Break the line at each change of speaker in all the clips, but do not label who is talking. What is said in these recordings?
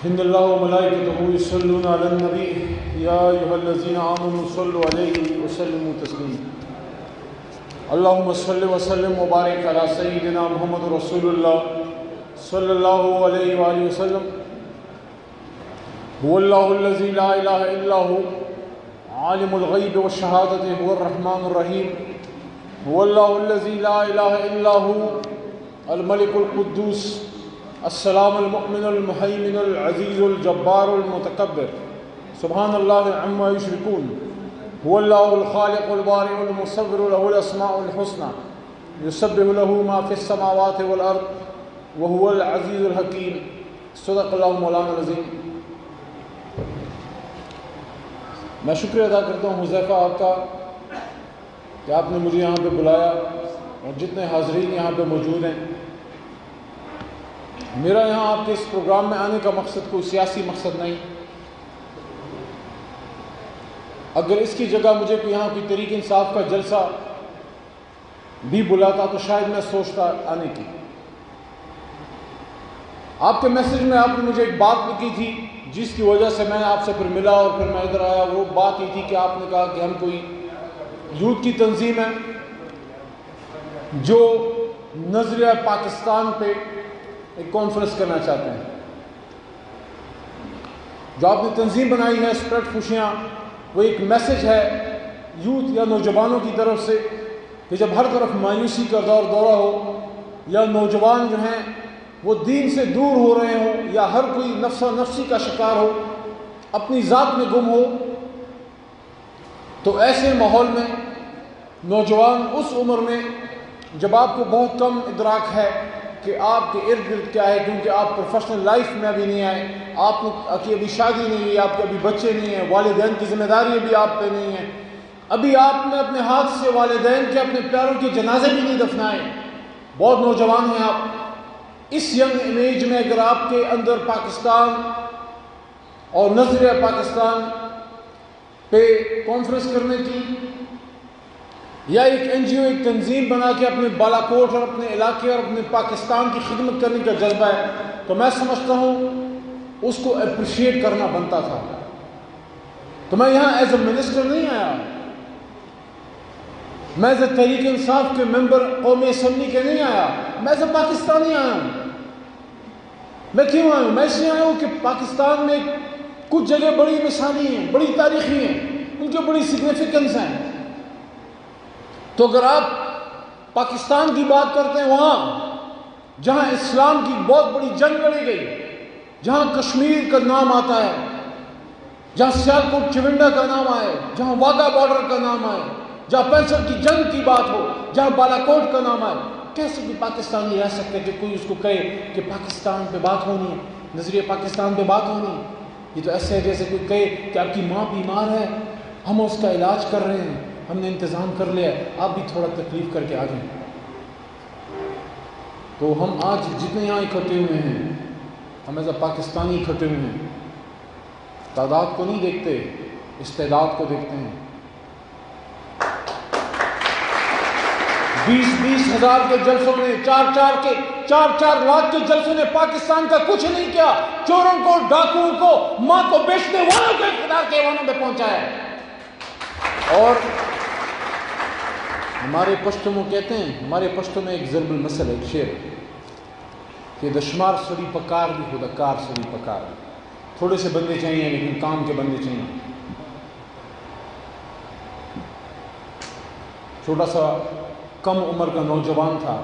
إن الله وملائكته يصلون على النبي يا أيها الذين آمنوا صلوا عليه وسلموا تسليما اللهم صل وسلم وبارك على سيدنا محمد رسول الله صلى الله عليه وآله وسلم هو الله الذي لا إله إلا هو عالم الغيب والشهادة هو الرحمن الرحيم هو الله الذي لا إله إلا هو الملك القدوس السلام المؤمن المهيمن العزيز الجبار المتكبر سبحان الله عما يشركون هو الله الخالق البارئ المصور له الأسماء الحسنى يسبح له ما في السماوات والأرض وهو العزيز الحكيم صدق الله مولانا العظیم۔ میں شکریہ ادا کرتا ہوں حذیفہ آپ کا کہ آپ نے مجھے یہاں پہ بلایا اور جتنے حاضرین یہاں پہ موجود ہیں۔ میرا یہاں آپ کے اس پروگرام میں آنے کا مقصد کوئی سیاسی مقصد نہیں۔ اگر اس کی جگہ مجھے یہاں کوئی تحریک انصاف کا جلسہ بھی بلاتا تو شاید میں سوچتا آنے کی۔ آپ کے میسج میں آپ نے مجھے ایک بات لکھی تھی جس کی وجہ سے میں آپ سے پھر ملا اور پھر میں ادھر آیا۔ وہ بات یہ تھی کہ آپ نے کہا کہ ہم کوئی یوتھ کی تنظیم ہے جو نظریہ پاکستان پہ ایک کانفرنس کرنا چاہتے ہیں۔ جو آپ نے تنظیم بنائی ہے اسپریڈ خوشیاں، وہ ایک میسج ہے یوتھ یا نوجوانوں کی طرف سے کہ جب ہر طرف مایوسی کا دورہ ہو یا نوجوان جو ہیں وہ دین سے دور ہو رہے ہوں یا ہر کوئی نفس و نفسی کا شکار ہو، اپنی ذات میں گم ہو، تو ایسے ماحول میں نوجوان اس عمر میں جب آپ کو بہت کم ادراک ہے کہ آپ کے ارد گرد کیا ہے، کیونکہ آپ پروفیشنل لائف میں ابھی نہیں آئے، آپ کی ابھی شادی نہیں ہوئی، آپ کے ابھی بچے نہیں ہیں، والدین کی ذمہ داری ابھی آپ پہ نہیں ہے، ابھی آپ نے اپنے ہاتھ سے والدین کے اپنے پیاروں کے جنازے بھی نہیں دفنائے، بہت نوجوان ہیں آپ۔ اس ینگ ایج میں اگر آپ کے اندر پاکستان اور نظریہ پاکستان پہ کانفرنس کرنے کی یا ایک این جی او، ایک تنظیم بنا کے اپنے بالا کوٹ اور اپنے علاقے اور اپنے پاکستان کی خدمت کرنے کا جذبہ ہے تو میں سمجھتا ہوں اس کو اپریشیٹ کرنا بنتا تھا۔ تو میں یہاں ایز اے منسٹر نہیں آیا، میں ایز اے تحریک انصاف کے ممبر قومی اسمبلی کے نہیں آیا، میں ایز اے پاکستانی آیا ہوں۔ میں کیوں آیا ہوں؟ میں اس لیے آیا ہوں کہ پاکستان میں کچھ جگہ بڑی مثالی ہیں، بڑی تاریخی ہیں، ان کی بڑی سگنیفیکنس ہیں۔ تو اگر آپ پاکستان کی بات کرتے ہیں وہاں جہاں اسلام کی بہت بڑی جنگ لڑی گئی، جہاں کشمیر کا نام آتا ہے، جہاں سیالکوٹ چونڈا کا نام آئے، جہاں واگا بارڈر کا نام آئے، جہاں پینسل کی جنگ کی بات ہو، جہاں بالا کوٹ کا نام آئے، کیسے بھی پاکستانی رہ سکتے کہ کوئی اس کو کہے کہ پاکستان پہ بات ہونی ہے، نظریہ پاکستان پہ بات ہونی ہے؟ یہ تو ایسے ہے جیسے کوئی کہے کہ آپ کی ماں بیمار ہے، ہم اس کا علاج کر رہے ہیں، ہم نے انتظام کر لیا ہے، آپ بھی تھوڑا تکلیف کر کے آ جائیں۔ تو ہم آج جتنے یہاں اکٹھے ہوئے ہیں، ہم ایسا پاکستانی اکٹھے ہوئے ہیں، تعداد کو نہیں دیکھتے، استعداد کو دیکھتے ہیں۔ 20-20 ہزار کے جلسوں نے، 4 لاکھ کے جلسوں نے پاکستان کا کچھ نہیں کیا، چوروں کو، ڈاکوؤں کو، ماں کو بیچنے والوں کو اقتدار کے ایوانوں میں پہنچایا ہے۔ اور ہمارے پشتوں میں کہتے ہیں، ہمارے پشتوں میں ایک ضرب المثل ہے، ایک شعر کہ دشمار سری پکار بھی خدا کار سری پکار۔ تھوڑے سے بندے چاہیے لیکن کام کے بندے چاہیے۔ چھوٹا سا کم عمر کا نوجوان تھا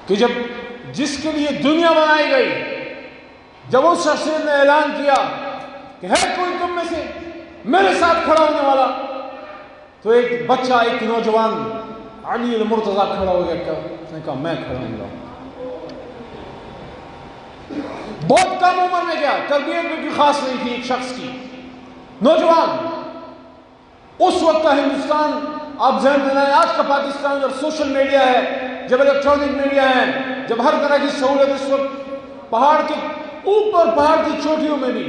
کہ جب جس کے لیے دنیا بنائی گئی، جب اس شخص نے اعلان کیا کہ ہے کوئی تم میں سے میرے ساتھ کھڑا ہونے والا، تو ایک بچہ، ایک نوجوان علی المرتضیٰ کھڑا ہو گیا، اس نے کہا میں کھڑا ہوں گا۔ بہت کم عمر میں، کیا تربیت میں کوئی خاص نہیں تھی ایک شخص کی، نوجوان۔ اس وقت کا ہندوستان آپ ذہن میں لائیں، آج کا پاکستان جب سوشل میڈیا ہے، جب الیکٹرانک میڈیا ہے، جب ہر طرح کی سہولت، اس وقت پہاڑ کے اوپر، پہاڑ کی چوٹیوں میں بھی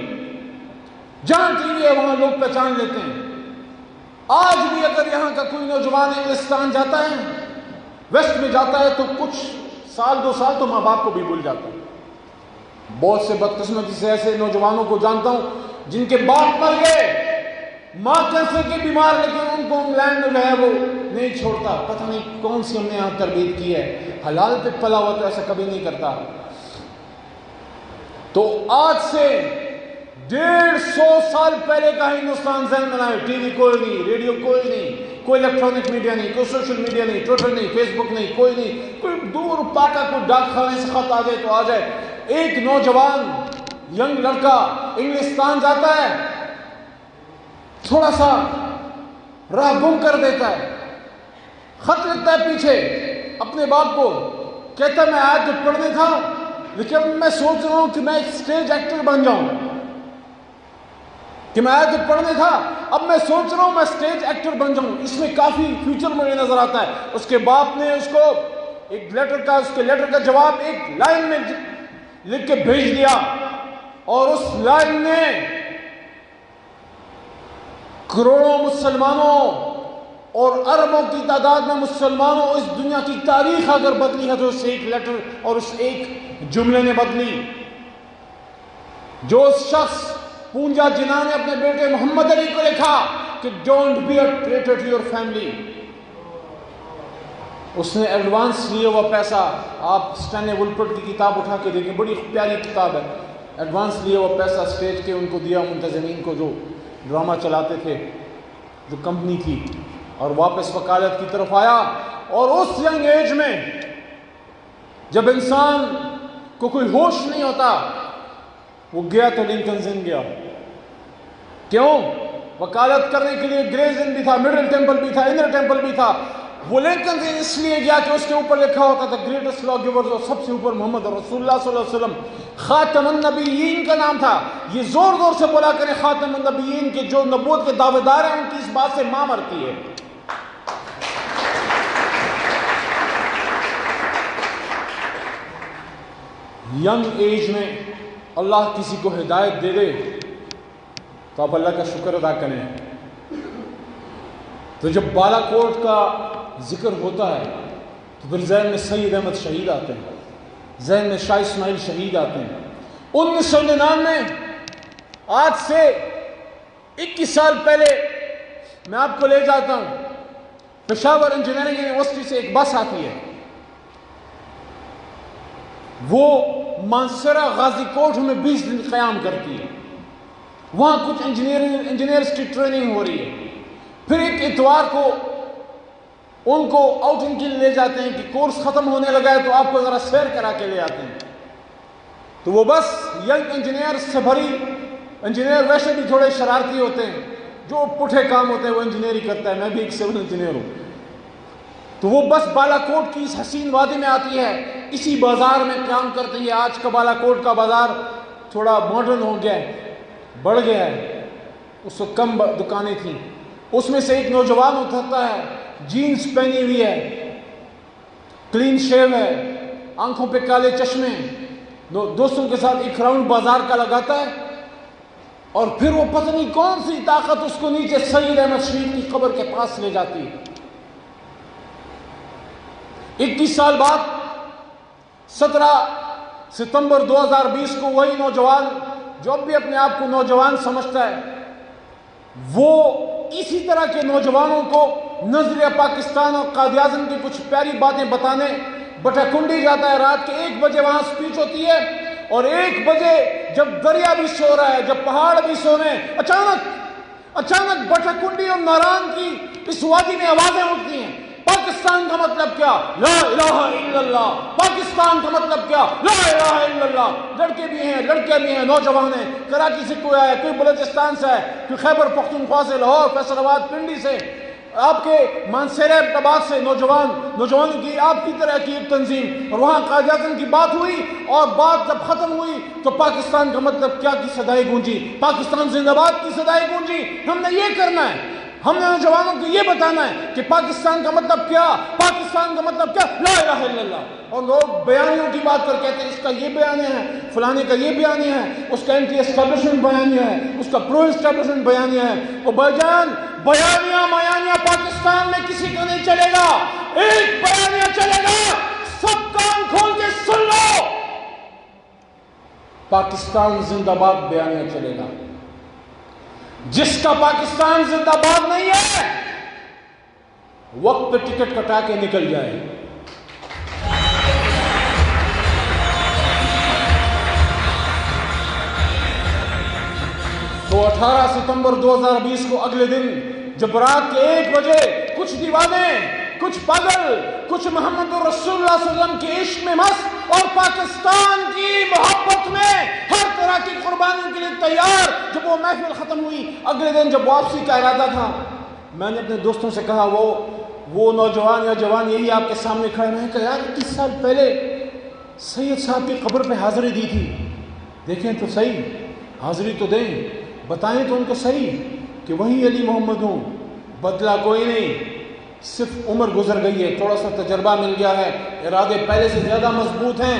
جہاں ٹی وی ہے وہاں لوگ پہچان لیتے ہیں۔ آج بھی اگر یہاں کا کوئی نوجوان انگلستان جاتا ہے، ویسٹ میں جاتا ہے، تو کچھ سال 2 سال تو ماں باپ کو بھی بھول جاتا ہے۔ بہت سے بدقسمتی سے ایسے نوجوانوں کو جانتا ہوں جن کے باپ مر گئے، ماں کینسر کے بیمار، لیکن ان کو انگلینڈ میں جو ہے وہ نہیں چھوڑتا. پتہ نہیں کون سی ہم نے یہاں تربیت کی ہے. حلال پہ پلا ہوا تو ایسا کبھی نہیں کرتا. تو آج سے 150 سال پہلے کا ہندوستان ذہن بنائے. ٹی وی کوئی نہیں، ریڈیو کوئی نہیں، کوئی الیکٹرانک میڈیا نہیں، کوئی سوشل میڈیا نہیں، ٹویٹر نہیں، فیس بک نہیں، کوئی نہیں. کوئی دور پاکا کوئی ڈاک خانے سے خط آ جائے تو آ جائے. ایک نوجوان ینگ لڑکا انگلستان جاتا ہے، تھوڑا سا راہ گم کر دیتا ہے، خط لکھتا ہے پیچھے اپنے باپ کو، کہتا ہے میں آج تو پڑھنے تھا لیکن میں سوچ رہا ہوں کہ میں ایک اسٹیج ایکٹر بن جاؤں. کہ میں آیا تو پڑھنے تھا، اب میں سوچ رہا ہوں میں اسٹیج ایکٹر بن جاؤں. اس میں کافی فیوچر مجھے نظر آتا ہے. اس کے باپ نے اس کو ایک لیٹر کا جواب ایک لائن میں لکھ کے بھیج دیا، اور اس لائن نے کروڑوں مسلمانوں اور اربوں کی تعداد میں مسلمانوں، اس دنیا کی تاریخ اگر بدلی ہے تو اس ایک لیٹر اور اس ایک جملے نے بدلی. جو شخص پونجا جناح نے اپنے بیٹے محمد علی کو لکھا کہ don't be a traitor to your family, اس نے ایڈوانس لیے ہوا پیسہ، آپ اسٹینلے وولپرٹ کی کتاب اٹھا کے دیکھیں، بڑی پیاری کتاب ہے. ایڈوانس لیے ہوا پیسہ اسٹیج کے ان کو دیا، منتظمین کو جو ڈرامہ چلاتے تھے، جو کمپنی تھی، اور واپس وکالت کی طرف آیا. اور اس ینگ ایج میں جب انسان کو کوئی ہوش نہیں ہوتا، وہ گیا تو لنکنز ان گیا. کیوں؟ وکالت کرنے کے لیے گریز ان بھی تھا، مڈل ٹیمپل بھی تھا، انر ٹیمپل بھی تھا. وہ لنکنز ان اس لیے گیا کہ اس کے اوپر لکھا ہوتا تھا گریٹسٹ لا گیورز، اور سب سے اوپر محمد رسول اللہ صلی اللہ علیہ وسلم، خاتم النبیین کا نام تھا. یہ زور زور سے بولا کریں خاتم النبیین کے جو نبوت کے دعوے دار ہیں ان کی اس بات سے ماں مرتی ہے. ینگ ایج میں اللہ کسی کو ہدایت دے دے تو آپ اللہ کا شکر ادا کریں. تو جب بالا کوٹ کا ذکر ہوتا ہے تو پھر ذہن میں سید احمد شہید آتے ہیں، ذہن میں شاہ اسماعیل شہید آتے ہیں. 1999 آج سے 21 سال پہلے میں آپ کو لے جاتا ہوں، پشاور انجینئرنگ یونیورسٹی سے ایک بس آتی ہے، وہ مانسرا غازی کوٹ میں 20 دن قیام کرتی ہے. وہاں کچھ انجینئرز کی ٹریننگ ہو رہی ہے. پھر ایک اتوار کو ان کو آؤٹنگ کے لیے لے جاتے ہیں کہ کورس ختم ہونے لگا ہے تو آپ کو ذرا سیر کرا کے لے آتے ہیں. تو وہ بس ینگ انجینئر سے بھری، انجینئر ویسے بھی تھوڑے شرارتی ہوتے ہیں، جو پٹھے کام ہوتے ہیں وہ انجینئر ہی کرتا ہے. میں بھی ایک سول انجینئر ہوں. تو وہ بس بالا کوٹ کی اس حسین وادی میں آتی ہے، اسی بازار میں قیام کرتی ہے. آج کا بالا کوٹ کا بازار تھوڑا ماڈرن ہو گیا ہے، بڑھ گیا ہے، اس وقت کم دکانیں تھیں. اس میں سے ایک نوجوان اترتا ہے، جینز پہنی ہوئی ہے، کلین شیو ہے، آنکھوں پہ کالے چشمے، دوستوں کے ساتھ ایک راؤنڈ بازار کا لگاتا ہے. اور پھر وہ پتہ نہیں کون سی طاقت اس کو نیچے سید احمد شہید کی قبر کے پاس لے جاتی ہے. 21 سال بعد 17 ستمبر 2020 کو وہی نوجوان جو اب بھی اپنے آپ کو نوجوان سمجھتا ہے، وہ اسی طرح کے نوجوانوں کو نظریہ پاکستان اور قائد اعظم کی کچھ پیاری باتیں بتانے بٹا کنڈی جاتا ہے. رات کے 1 بجے وہاں سپیچ ہوتی ہے، اور 1 بجے جب دریا بھی سو رہا ہے، جب پہاڑ بھی سو رہے ہیں، اچانک بٹا کنڈی اور ناران کی اس وادی میں آوازیں اٹھتی ہیں. پاکستان کا مطلب کیا؟ لا الہ الا اللہ. پاکستان کا مطلب کیا؟ لا الہ الا اللہ. لڑکے بھی ہیں، لڑکیاں بھی ہیں، نوجوان ہیں. کراچی سے کوئی آیا، کوئی بلوچستان سے ہے، کوئی خیبر پختونخوا سے، لاہور، فیصل آباد، پنڈی سے، آپ کے مانسیرے آباد سے نوجوانوں کی آپ کی طرح کی ایک تنظیم. اور وہاں قائد اعظم کی بات ہوئی، اور بات جب ختم ہوئی تو پاکستان کا مطلب کیا کی صدائیں گونجی، پاکستان زندہ باد کی صدائیں گونجی. ہم نے یہ کرنا ہے، ہم نے نوجوانوں کو یہ بتانا ہے کہ پاکستان کا مطلب کیا، پاکستان کا مطلب کیا، لا الہ الا اللہ. اور لوگ بیانیوں کی بات کر کہتے ہیں اس کا یہ بیانیہ ہے، فلانے کا یہ بیانیہ ہے، اس کا اینٹی اسٹیبلشمنٹ بیانیہ ہے، اس کا پرو اسٹیبلشمنٹ بیانیہ ہے. اور بھائی جان، بیانیہ پاکستان میں کسی کا نہیں چلے گا. ایک بیانیہ چلے گا، سب کان کھول کے سن لو. پاکستان زندہ باد بیانیہ چلے گا. جس کا پاکستان زندہ باد نہیں ہے وقت پہ ٹکٹ کٹا کے نکل جائے. تو 18 ستمبر 2020 کو اگلے دن جب رات کے 1 بجے کچھ دیوانے، کچھ پاگل، کچھ محمد رسول اللہ صلی اللہ علیہ وسلم کے عشق میں مست اور پاکستان کی محبت میں ہر طرح کی قربانی کے لیے تیار، جب وہ محفل ختم ہوئی اگلے دن جب واپسی کا ارادہ تھا، میں نے اپنے دوستوں سے کہا وہ نوجوان یا جوان یہی آپ کے سامنے کھڑے. میں نے کہا یار 21 سال پہلے سید صاحب کی قبر پہ حاضری دی تھی، دیکھیں تو صحیح، حاضری تو دیں، بتائیں تو ان کو صحیح کہ وہی علی محمد ہوں، بدلا کوئی نہیں، صرف عمر گزر گئی ہے، تھوڑا سا تجربہ مل گیا ہے، ارادے پہلے سے زیادہ مضبوط ہیں.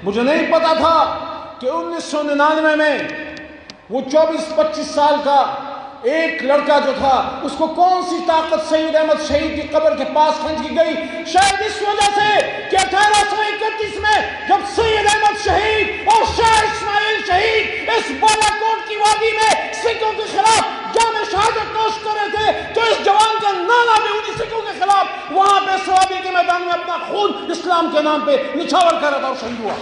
مجھے نہیں پتا تھا کہ 1999 میں وہ 24-25 سال کا ایک لڑکا جو تھا اس کو کون سی طاقت سید احمد شہید کی قبر کے پاس کھینچ کی گئی. شاید اس وجہ سے کہ 1831 میں جب سید احمد شہید اور شاہ اسماعیل شہید اس بالا کوٹ کی وادی میں سکھوں کے خلاف جام شہادت نوش کر رہے تھے تو اس جوان کا نانا بھی انہی سکھوں کے خلاف وہاں پہ صوابی کے میدان میں اپنا خون اسلام کے نام پہ نچھاور کر رہا تھا اور شہید ہوا.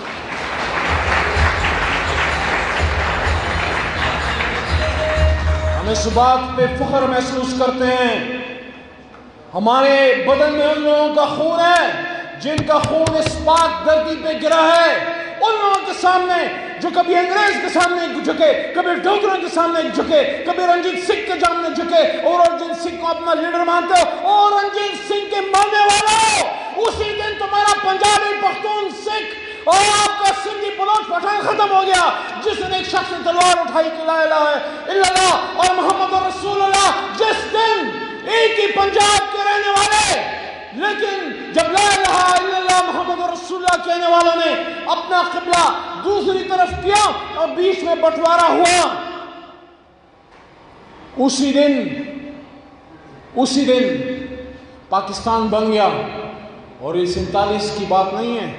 ہم اس بات پہ فخر محسوس کرتے ہیں. ہمارے بدن میں ان لوگوں کا خون ہے جن کا خون اس پاک دھرتی پہ گرا ہے. ان لوگوں کے سامنے جو کبھی انگریز کے سامنے جھکے، کبھی ڈوگروں کے سامنے جھکے، کبھی رنجیت سنگھ کے سامنے جھکے اور رنجیت سنگھ کو اپنا لیڈر مانتے ہو اور رنجیت سنگھ کے ماننے والوں اسی دن تمہارا پنجابی، پختون، سکھ اور آپ کا سندھی، بلوچ، پٹھان ختم ہو گیا. جس دن ایک شخص نے تلوار اٹھائی کہ لا الہ الا اللہ اور محمد رسول اللہ، جس دن ایک ہی پنجاب کے رہنے والے، لیکن جب لا الہ الا اللہ محمد رسول اللہ کہنے والوں نے اپنا قبلہ دوسری طرف کیا اور بیچ میں بٹوارا ہوا، اسی دن پاکستان بن گیا. اور یہ 47 کی بات نہیں ہے،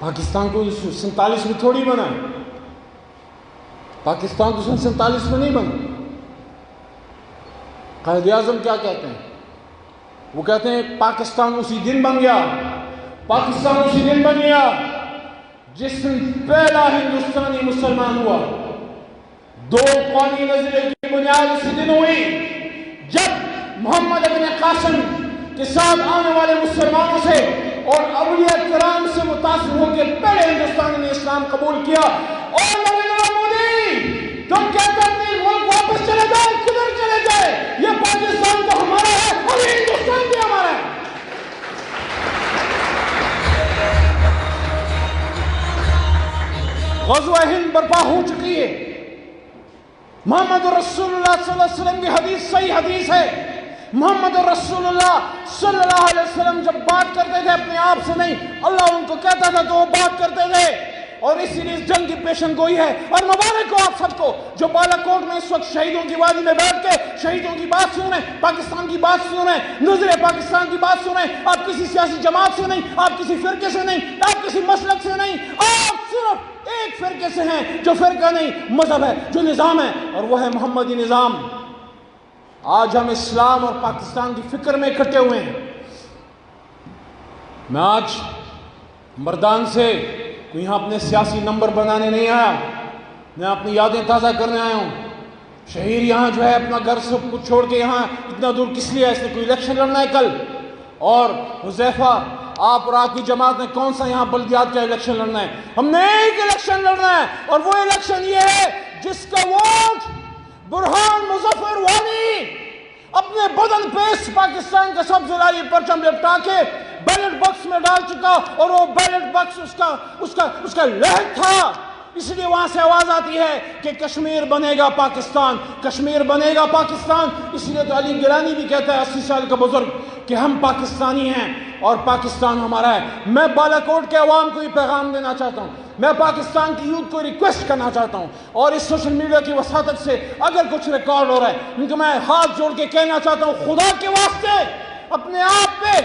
پاکستان کو 47 میں تھوڑی بنا، پاکستان تو 47 میں نہیں بنا. قائد اعظم کیا کہتے ہیں؟ وہ کہتے ہیں پاکستان اسی دن بن گیا، پاکستان اسی دن بن گیا جس دن پہلا ہندوستانی مسلمان ہوا. 2 قومی نظریے کی بنیاد اسی دن ہوئی جب محمد ابن قاسم کے ساتھ آنے والے مسلمانوں سے اور اولیاء کرام سے متاثر ہو کے پہلے ہندوستانی نے اسلام قبول کیا. اور نریندر مودی تم کہتے اپنے ملک واپس چلے جائے، کدھر چلے جائے؟ یہ پاکستان تو ہمارا ہے اور یہ ہندوستان بھی ہمارا ہے. غزوہ ہند برپا ہو چکی ہے. محمد رسول اللہ صلی اللہ علیہ وسلم کی حدیث صحیح حدیث ہے. محمد رسول اللہ صلی اللہ علیہ وسلم جب بات کرتے تھے اپنے آپ سے نہیں، اللہ ان کو کہتا تھا تو وہ بات کرتے تھے. اور اسی لیے اس جنگ کی پیشن گوئی ہے. اور مبارک ہو آپ سب کو جو بالا کوٹ میں اس وقت شہیدوں کی وادی میں بیٹھ کے شہیدوں کی بات سن رہے ہیں، پاکستان کی بات سن رہے ہیں، نظر پاکستان کی بات سن رہے ہیں. آپ کسی سیاسی جماعت سے نہیں، آپ کسی فرقے سے نہیں، آپ کسی مسلک سے نہیں، آپ صرف ایک فرقے سے ہیں جو فرقہ نہیں، مذہب ہے، جو نظام ہے، اور وہ ہے محمدی نظام. آج ہم اسلام اور پاکستان کی فکر میں اکٹھے ہوئے ہیں. میں آج مردان سے کوئی یہاں اپنے سیاسی نمبر بنانے نہیں آیا، میں اپنی یادیں تازہ کرنے آیا ہوں. شہیر یہاں جو ہے اپنا گھر سب کچھ چھوڑ کے یہاں اتنا دور کس لیے ہے؟ اس نے کوئی الیکشن لڑنا ہے کل. اور حذیفہ آپ اور آپ کی جماعت نے کون سا یہاں بلدیات کا الیکشن لڑنا ہے؟ ہم نے ایک الیکشن لڑنا ہے اور وہ الیکشن یہ ہے جس کا ووٹ برہان مظفر وانی اپنے بدن پہ اس پاکستان کا سبز لاری پرچم لپٹا کے بیلٹ باکس میں ڈال چکا، اور وہ بیلٹ باکس اس کا لہر تھا. اس لیے وہاں سے آواز آتی ہے کہ کشمیر بنے گا پاکستان، کشمیر بنے گا پاکستان. اس لیے تو علی گیلانی بھی کہتا ہے 80 سال کا بزرگ کہ ہم پاکستانی ہیں اور پاکستان ہمارا ہے. میں بالا کوٹ کے عوام کو یہ پیغام دینا چاہتا ہوں، میں پاکستان کی یوتھ کو ریکویسٹ کرنا چاہتا ہوں، اور اس سوشل میڈیا کی وساطت سے اگر کچھ ریکارڈ ہو رہا ہے کیونکہ میں ہاتھ جوڑ کے کہنا چاہتا ہوں خدا کے واسطے اپنے آپ پہ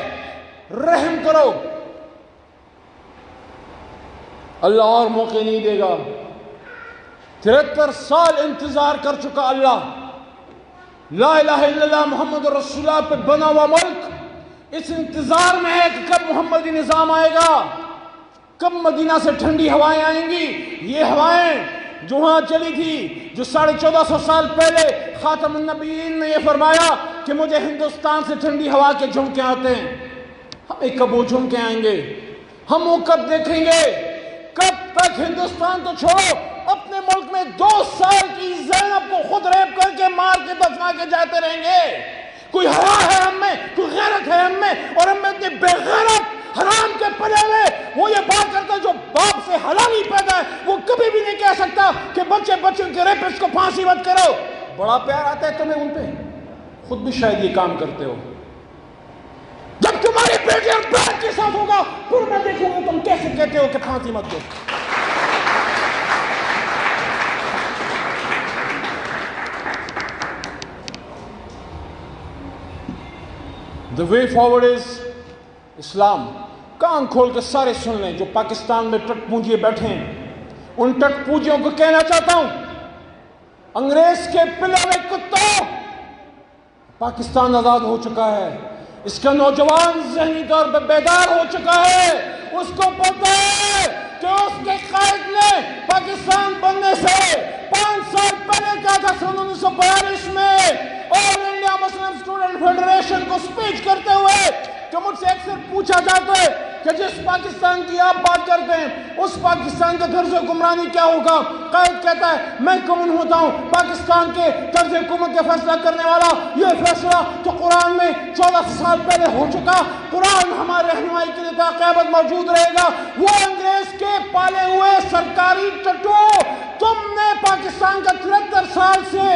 رحم کرو، اللہ اور موقع نہیں دے گا. 73 سال انتظار کر چکا اللہ. لا الہ الا اللہ محمد رسول اللہ پہ بنا ہوا ملک اس انتظار میں ہے کہ کب محمدی نظام آئے گا, کب مدینہ سے ٹھنڈی ہوائیں آئیں گی. یہ ہوائیں جو وہاں چلی تھی, جو 1450 سال پہلے خاتم النبیین نے یہ فرمایا کہ مجھے ہندوستان سے ٹھنڈی ہوا کے جھونکے آتے ہیں, ہمیں کب وہ جھونکے آئیں گے؟ ہم وہ کب دیکھیں گے؟ کب تک ہندوستان تو چھوڑو, اپنے ملک میں 2 سال کی زینب کو خود ریپ کر کے مار کے دفنا کے جاتے رہیں گے. کوئی حیا ہے ہم میں, کوئی غیرت ہے ہم میں؟ اور ہم میں اتنے بے غیرت حرام کے پلے ہوئے وہ یہ بات کرتا ہے جو باپ سے حلالی پیدا ہے وہ کبھی بھی نہیں کہہ سکتا کہ بچوں کے ریپسٹ کو پھانسی مت کرو. بڑا پیار آتا ہے تمہیں ان پہ, خود بھی شاید یہ کام کرتے ہو. جب تمہاری بیٹی اور بہن کے ساتھ ہوگا پھر میں دیکھوں گا تم کیسے کہتے ہو کہ پھانسی مت دو. The way forward is اسلام. کان کھول کے سارے سن لیں جو پاکستان میں ٹٹ پونجیے بیٹھے ہیں. ان ٹٹ پونجیوں کو کہنا چاہتا ہوں, انگریز کے پلے میں کتوں, پاکستان آزاد ہو چکا ہے. اس کا نوجوان ذہنی طور پر بیدار ہو چکا ہے. اس کو پتہ ہے کہ اس کے قائد نے پاکستان بننے سے 5 سال پہلے کہا تھا سن 1942 میں آل انڈیا مسلم اسٹوڈنٹ فیڈریشن کو سپیچ کرتے ہوئے کہ مجھ سے اکثر پوچھا جاتا ہے کہ جس پاکستان کی آپ بات کرتے ہیں اس پاکستان کا طرز حکمرانی کیا ہوگا. قائد کہتا ہے میں کون ہوتا ہوں پاکستان کے طرز حکومت کا فیصلہ کرنے والا. یہ فیصلہ تو قرآن میں 14 سال پہلے ہو چکا. قرآن ہمارے رہنمائی کے لیے تا قیامت موجود رہے گا. وہ انگریز کے پالے ہوئے سرکاری ٹٹو, تم نے پاکستان کا 73 سال سے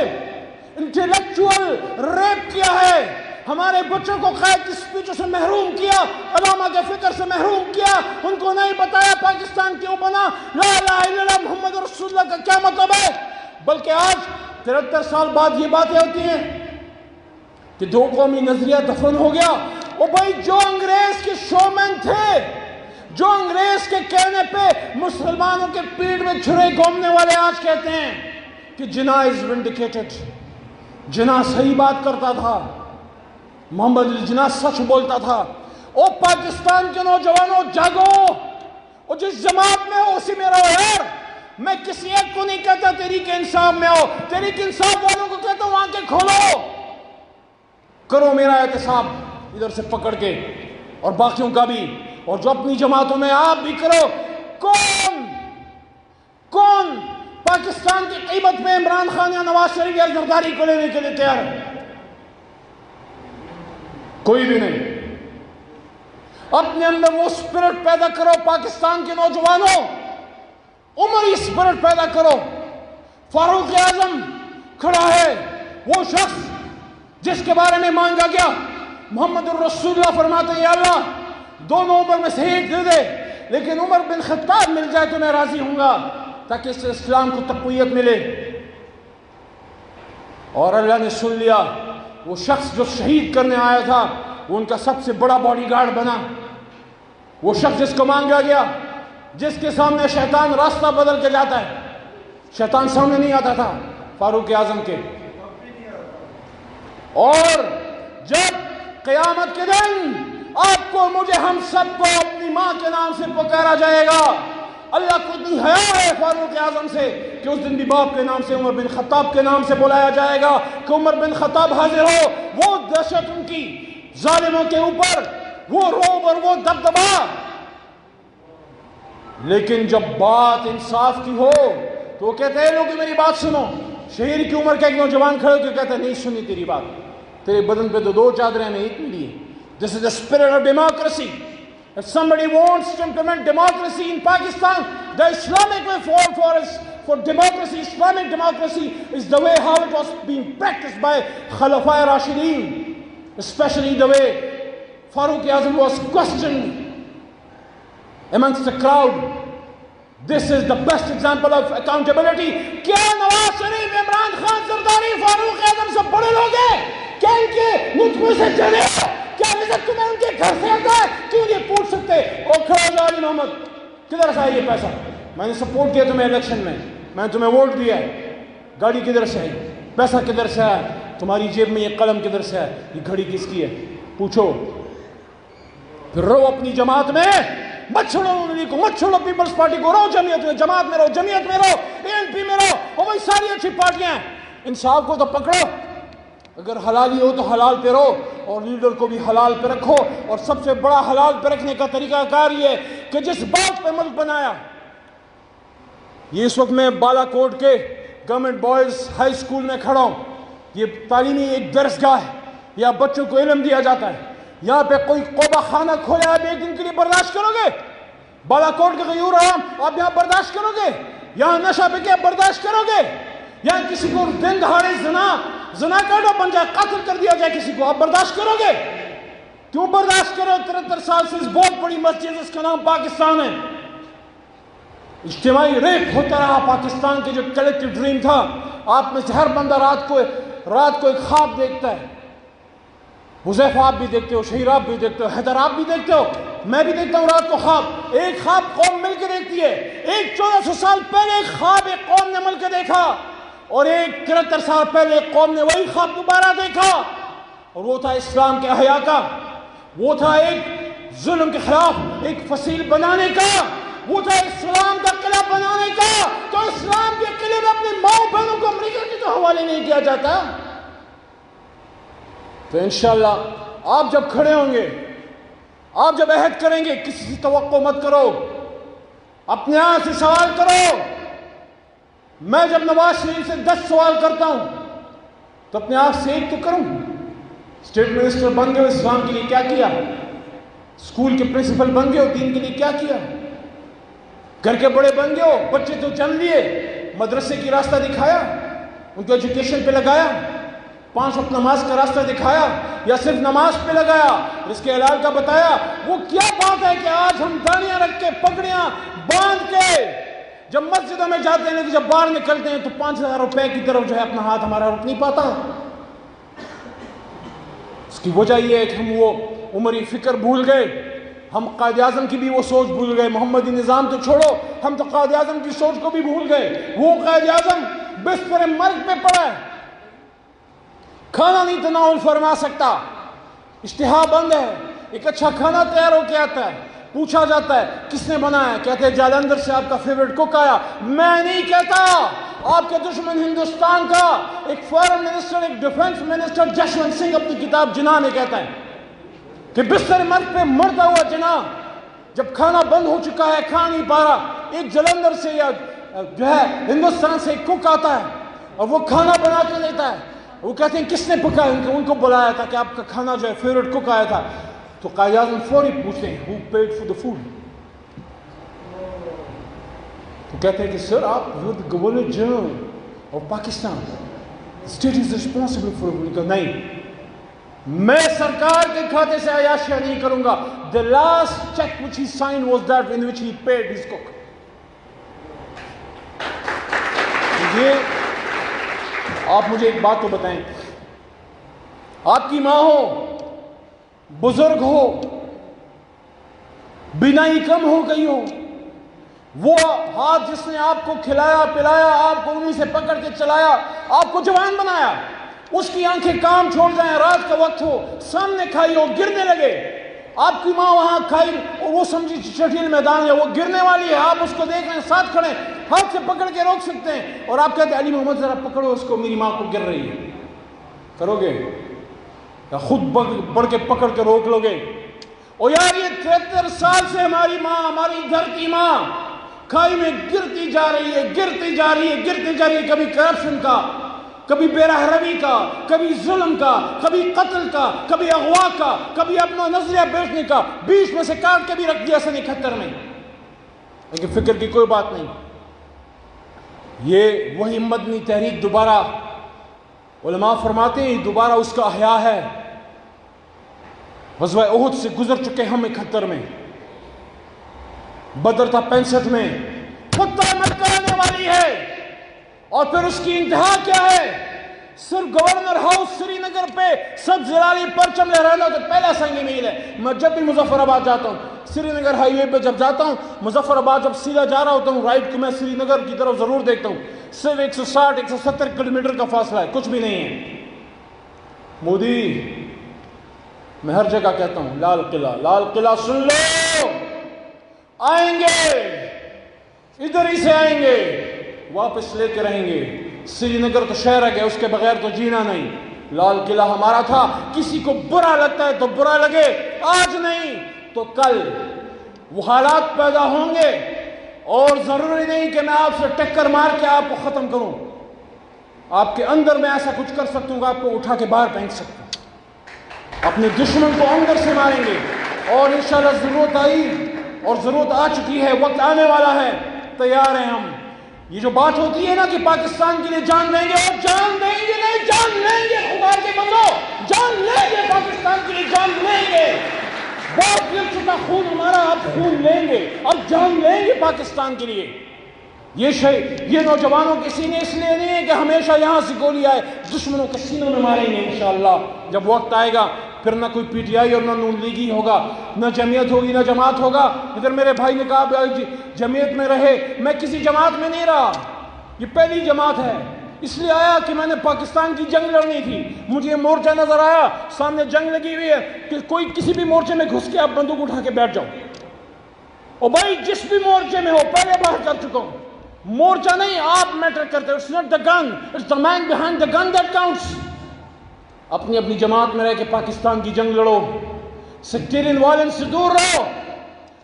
انٹلیکچوئل ریپ کیا ہے. ہمارے بچوں کو قائد کی سپیچوں سے محروم کیا, علامہ کے فکر سے محروم کیا. ان کو نہیں بتایا پاکستان کیوں بنا, لا الہ الا اللہ محمد رسول اللہ کا کیا مطلب ہے. بلکہ آج 73 سال بعد یہ باتیں ہوتی ہیں کہ 2 قومی نظریہ دفن ہو گیا. وہ بھائی جو انگریز کے شومین تھے, جو انگریز کے کہنے پہ مسلمانوں کے پیٹ میں چھرے گھومنے والے آج کہتے ہیں کہ جناح از ونڈیکیٹڈ. جناح صحیح بات کرتا تھا, محمد جناح سچ بولتا تھا. او پاکستان کے نوجوانوں جاگو, او جس جماعت میں ہو اسی میں رہو یار. میں کسی ایک کو نہیں کہتا تحریک انصاف میں ہو, تحریک انصاف والوں کو کہتا ہوں آنکھیں کھولو, کرو میرا احتساب ادھر سے پکڑ کے, اور باقیوں کا بھی, اور جو اپنی جماعتوں میں آپ بھی کرو. کون پاکستان کی قیمت میں عمران خان یا نواز شریف یا زرداری کو لینے کے لیے تیار ہے؟ کوئی بھی نہیں. اپنے اندر وہ سپرٹ پیدا کرو پاکستان کے نوجوانوں, عمری سپرٹ پیدا کرو. فاروق اعظم کھڑا ہے, وہ شخص جس کے بارے میں مانگا گیا. محمد الرسول اللہ فرماتے ہیں یا اللہ دونوں عمر میں سے ایک دے دے, لیکن عمر بن خطاب مل جائے تو میں راضی ہوں گا تاکہ اس سے اسلام کو تقویت ملے. اور اللہ نے سن لیا. وہ شخص جو شہید کرنے آیا تھا وہ ان کا سب سے بڑا باڈی گارڈ بنا. وہ شخص جس کو مانگا گیا, جس کے سامنے شیطان راستہ بدل کے جاتا ہے. شیطان سامنے نہیں آتا تھا فاروق اعظم کے. اور جب قیامت کے دن آپ کو مجھے ہم سب کو اپنی ماں کے نام سے پکارا جائے گا, اللہ کو اتنی حیا ہے فاروق اعظم سے کہ اس دن بھی باپ کے نام سے عمر بن خطاب کے نام سے بلایا جائے گا کہ عمر بن خطاب حاضر ہو. وہ دہشت ان کی ظالموں کے اوپر, وہ روب اور وہ دبدبا. لیکن جب بات انصاف کی ہو تو وہ کہتے ہیں لوگ میری بات سنو. شہیر کی عمر کا ایک نوجوان کھڑے ہو کے کہتا ہے نہیں سنی تیری بات, تیرے بدن پہ تو 2 چادریں میں ایک ملی ہے. This is the spirit of democracy. If somebody wants to implement democracy in Pakistan, the Islamic way forward for democracy, Islamic democracy, is the way how it was being practiced by Khulafai Rashideen, especially the way Farooq Azam was questioned amongst the crowd. This is the best example of accountability. کیا نواز شریف, عمران خان, زرداری, فاروق اعظم سب بڑے لوگ ہیں؟ کیا ان کے نطق سے چلے؟ کیا رزق تمہیں ان کے گھر سے آتا ہے؟ کیوں نہیں پوچھ سکتے؟ اور کھڑا جا علی محمد, کدھر سے آئی یہ پیسہ؟ میں نے سپورٹ کیا تمہیں الیکشن میں نے تمہیں ووٹ دیا ہے، گاڑی کدھر سے ہے، پیسہ کدھر سے ہے، تمہاری جیب میں یہ قلم کدھر سے ہے، یہ گھڑی کس کی ہے، پوچھو۔ پھر رو اپنی جماعت میں، مت چھوڑو انہی کو، مت چھوڑو پیپلز پارٹی کو، رو جمعیت میں، جماعت میں رہو، جمعیت میں رہو، ANP میں رہو، اور وہی ساری اچھی پارٹیاں ہیں۔ انصاف کو تو پکڑو، اگر حلالی ہو تو حلال پہ رہو، اور لیڈر کو بھی حلال پہ رکھو۔ اور سب سے بڑا حلال پہ رکھنے کا طریقہ کار یہ ہے کہ جس بات پہ ملک بنایا، یہ اس وقت میں بالا کوٹ کے گورنمنٹ بوائز ہائی اسکول میں کھڑا ہوں، یہ تعلیمی ایک درسگاہ ہے، یہاں بچوں کو علم دیا جاتا ہے، یہاں پہ کوئی قوبہ خانہ کھولا ہے، ایک دن کے لیے برداشت کرو گے؟ بالا کوٹ کے غیور عوام آپ یہاں برداشت کرو گے؟ یہاں نشہ پہ کیا برداشت کرو گے؟ یہاں کسی کو دن دہاڑے زنا کاٹو بن جائے، قتل کر دیا جائے کسی کو، آپ برداشت کرو گے؟ کیوں برداشت کرو؟ 73 سال سے اس بہت بڑی مسجد جس کا نام پاکستان ہے، اجتماعی ریپ ہوتا رہا، پاکستان کے جو کلیکٹیو ڈریم تھا۔ آپ میں سے ہر بندہ رات کو ایک خواب دیکھتا ہے، حذیفہ آپ بھی دیکھتے ہو، شہیر آپ بھی دیکھتے ہو، حیدر آپ بھی دیکھتے ہو، میں بھی دیکھتا ہوں رات کو خواب۔ ایک خواب قوم مل کے دیکھتی ہے، ایک 1400 سال پہلے ایک خواب ایک قوم نے مل کے دیکھا، اور ایک 73 سال پہلے ایک قوم نے وہی خواب دوبارہ دیکھا، اور وہ تھا اسلام کے احیاء کا، وہ تھا ایک ظلم کے خلاف ایک فصیل بنانے کا، وہ تھا اسلام کا قلعہ بنانے کا۔ تو اسلام کے قلعے میں اپنی ماں بہنوں کو امریکہ کے تو حوالے نہیں کیا جاتا۔ تو انشاءاللہ آپ جب کھڑے ہوں گے، آپ جب عہد کریں گے، کسی سے توقع مت کرو، اپنے آپ سے سوال کرو۔ میں جب نواز شریف سے 10 سوال کرتا ہوں تو اپنے آپ سے ایک تو کروں، اسٹیٹ منسٹر بن گئے ہو، اسلام کے لیے کیا کیا؟ اسکول کے پرنسپل بن گئے ہو، دین کے لیے کیا کیا؟ گھر کے بڑے بن گئے ہو، بچے تو جنم لیے، مدرسے کی راستہ دکھایا، ان کو ایجوکیشن پہ لگایا، 5 وقت نماز کا راستہ دکھایا، یا صرف نماز پہ لگایا، رزق کے حلال کا بتایا؟ وہ کیا بات ہے کہ آج ہم دانیاں رکھ کے، پگڑیاں باندھ کے جب مسجدوں میں جاتے ہیں، کہ جب باہر نکلتے ہیں تو 5000 روپے کی طرف جو ہے اپنا ہاتھ ہمارا رک نہیں پاتا؟ اس کی وجہ یہ ہے کہ ہم وہ عمری فکر بھول گئے، ہم قائد اعظم کی بھی وہ سوچ بھول گئے، محمدی نظام تو چھوڑو، ہم تو قائد اعظم کی سوچ کو بھی بھول گئے۔ وہ قائد اعظم بستر مرگ پہ پڑا ہے، کھانا نہیں تناول فرما سکتا، اشتہا بند ہے، ایک اچھا کھانا تیار ہو کے آتا ہے، پوچھا جاتا ہے کس نے بنایا، کہتے ہیں جالندھر سے آپ کا فیوریٹ کوک آیا۔ میں نہیں کہتا، آپ کے دشمن ہندوستان کا ایک فارن منسٹر، ایک ڈیفنس منسٹر جشونت سنگھ اپنی کتاب جناح میں کہتا ہے کہ بستر مرگ پہ مرتا ہوا جناح جب کھانا بند ہو چکا ہے، کھا نہیں پا رہا، ایک جلندھر سے یا جو ہے ہندوستان سے ایک کوک آتا ہے اور وہ کھانا بنا کے دیتا ہے۔ وہ کہتے ہیں کس نے پکایا؟ ان کو بلایا تھا کہ آپ کا کھانا جو ہے فیوریٹ کوک آیا تھا۔ تو قائد اعظم فوری پوچھتے ہیں who paid for the food؟ تو کہتے ہیں کہ سر آپ governor general of Pakistan, state is responsible for. نہیں، میں سرکار کے کھاتے سے عیاشیاں نہیں کروں گا۔ The last check which he signed was that in which he paid his cook۔ یہ آپ مجھے ایک بات تو بتائیں، آپ کی ماں ہو، بزرگ ہو، بینائی کم ہو گئی ہو، وہ ہاتھ جس نے آپ کو کھلایا پلایا، آپ کو انہی سے پکڑ کے چلایا، آپ کو جوان بنایا، اس کی آنکھیں کام چھوڑ جائیں، رات کا وقت ہو، سامنے کھائی ہو، گرنے لگے، آپ کی ماں وہاں کھائی اور وہ سمجھی چٹیل میدان ہے، وہ گرنے والی ہے، آپ اس کو دیکھ رہے ہیں، ساتھ کھڑے، ہاتھ سے پکڑ کے روک سکتے ہیں، اور آپ کہتے ہیں علی محمد ذرا پکڑو اس کو، میری ماں کو گر رہی ہے۔ کرو گے یا خود بڑھ کے پکڑ کے روک لو گے؟ اور یار یہ 73 سال سے ہماری ماں، ہماری دھرتی ماں کھائی میں گرتی جا رہی ہے، گرتی جا رہی ہے، گرتی جا رہی ہے، کبھی کرپشن کا، کبھی بے راہ روی کا، کبھی ظلم کا، کبھی قتل کا، کبھی اغوا کا، کبھی اپنا نظریہ بیچنے کا، بیچ میں سے کاٹ کے بھی رکھ دیا سن 71 میں، لیکن فکر کی کوئی بات نہیں۔ یہ وہی مدنی تحریک دوبارہ، علماء فرماتے ہیں دوبارہ اس کا احیاء ہے۔ غزوہ احد سے گزر چکے ہم 71 میں، بدر تھا 65 میں، فتح مکہ آنے والی ہے، اور پھر اس کی انتہا کیا ہے؟ صرف گورنر ہاؤس سری نگر پہ سب زلالی پرچم لہرانا تو پہلا سنگ میل ہے۔ میں جب بھی مظفر آباد جاتا ہوں سری نگر ہائی وے پہ جب جاتا ہوں، مظفر آباد جب سیدھا جا رہا ہوتا ہوں رائٹ کو، میں سری نگر کی طرف ضرور دیکھتا ہوں، صرف 160 170 کلومیٹر کا فاصلہ ہے، کچھ بھی نہیں ہے۔ مودی، میں ہر جگہ کہتا ہوں لال قلعہ، لال قلعہ سن لو، آئیں گے، ادھر ہی سے آئیں گے، واپس لے کے رہیں گے۔ سری نگر تو شہر ہے، اس کے بغیر تو جینا نہیں۔ لال قلعہ ہمارا تھا، کسی کو برا لگتا ہے تو برا لگے، آج نہیں تو کل وہ حالات پیدا ہوں گے، اور ضروری نہیں کہ میں آپ سے ٹکر مار کے آپ کو ختم کروں۔ آپ کے اندر میں ایسا کچھ کر سکتا ہوں کہ آپ کو اٹھا کے باہر پھینک سکتا ہوں۔ اپنے دشمن کو اندر سے ماریں گے، اور انشاءاللہ ضرورت آئی اور ضرورت آ چکی ہے، وقت آنے والا ہے، تیار ہیں ہم۔ یہ جو بات ہوتی ہے نا کہ پاکستان کے لیے جان دیں گے، اور جان دیں گے نہیں، جان لیں گے، خدا کے بندو، جان لیں گے، پاکستان کے لیے جان لیں گے۔ بہت گر چکا خون ہمارا، اب خون لیں گے، اب جان لیں گے پاکستان کے لیے۔ یہ نوجوانوں کے سینے اس لیے نہیں ہے کہ ہمیشہ یہاں سے گولی آئے، دشمنوں کے سینوں میں ماریں گے انشاءاللہ۔ جب وقت آئے گا پھر نہ کوئی پی ٹی آئی اور نہ نون لیگی ہوگا، نہ جمعیت ہوگی نہ جماعت ہوگا۔ ادھر میرے بھائی نے کہا جمعیت میں رہے، میں کسی جماعت میں نہیں رہا، یہ پہلی جماعت ہے، اس لیے آیا کہ میں نے پاکستان کی جنگ لڑنی تھی۔ مجھے یہ مورچہ نظر آیا، سامنے جنگ لگی ہوئی ہے، کہ کوئی کسی بھی مورچے میں گھس کے آپ بندوق اٹھا کے بیٹھ جاؤ، اور بھائی جس بھی مورچے میں ہو، پہلے باہر کر چکا ہوں، مورچہ نہیں آپ میٹر کرتے، it's not the gun, it's the man behind the gun that counts۔ اپنی اپنی جماعت میں رہ کے پاکستان کی جنگ لڑو، سیکٹیرین وائلنس سے دور رہو۔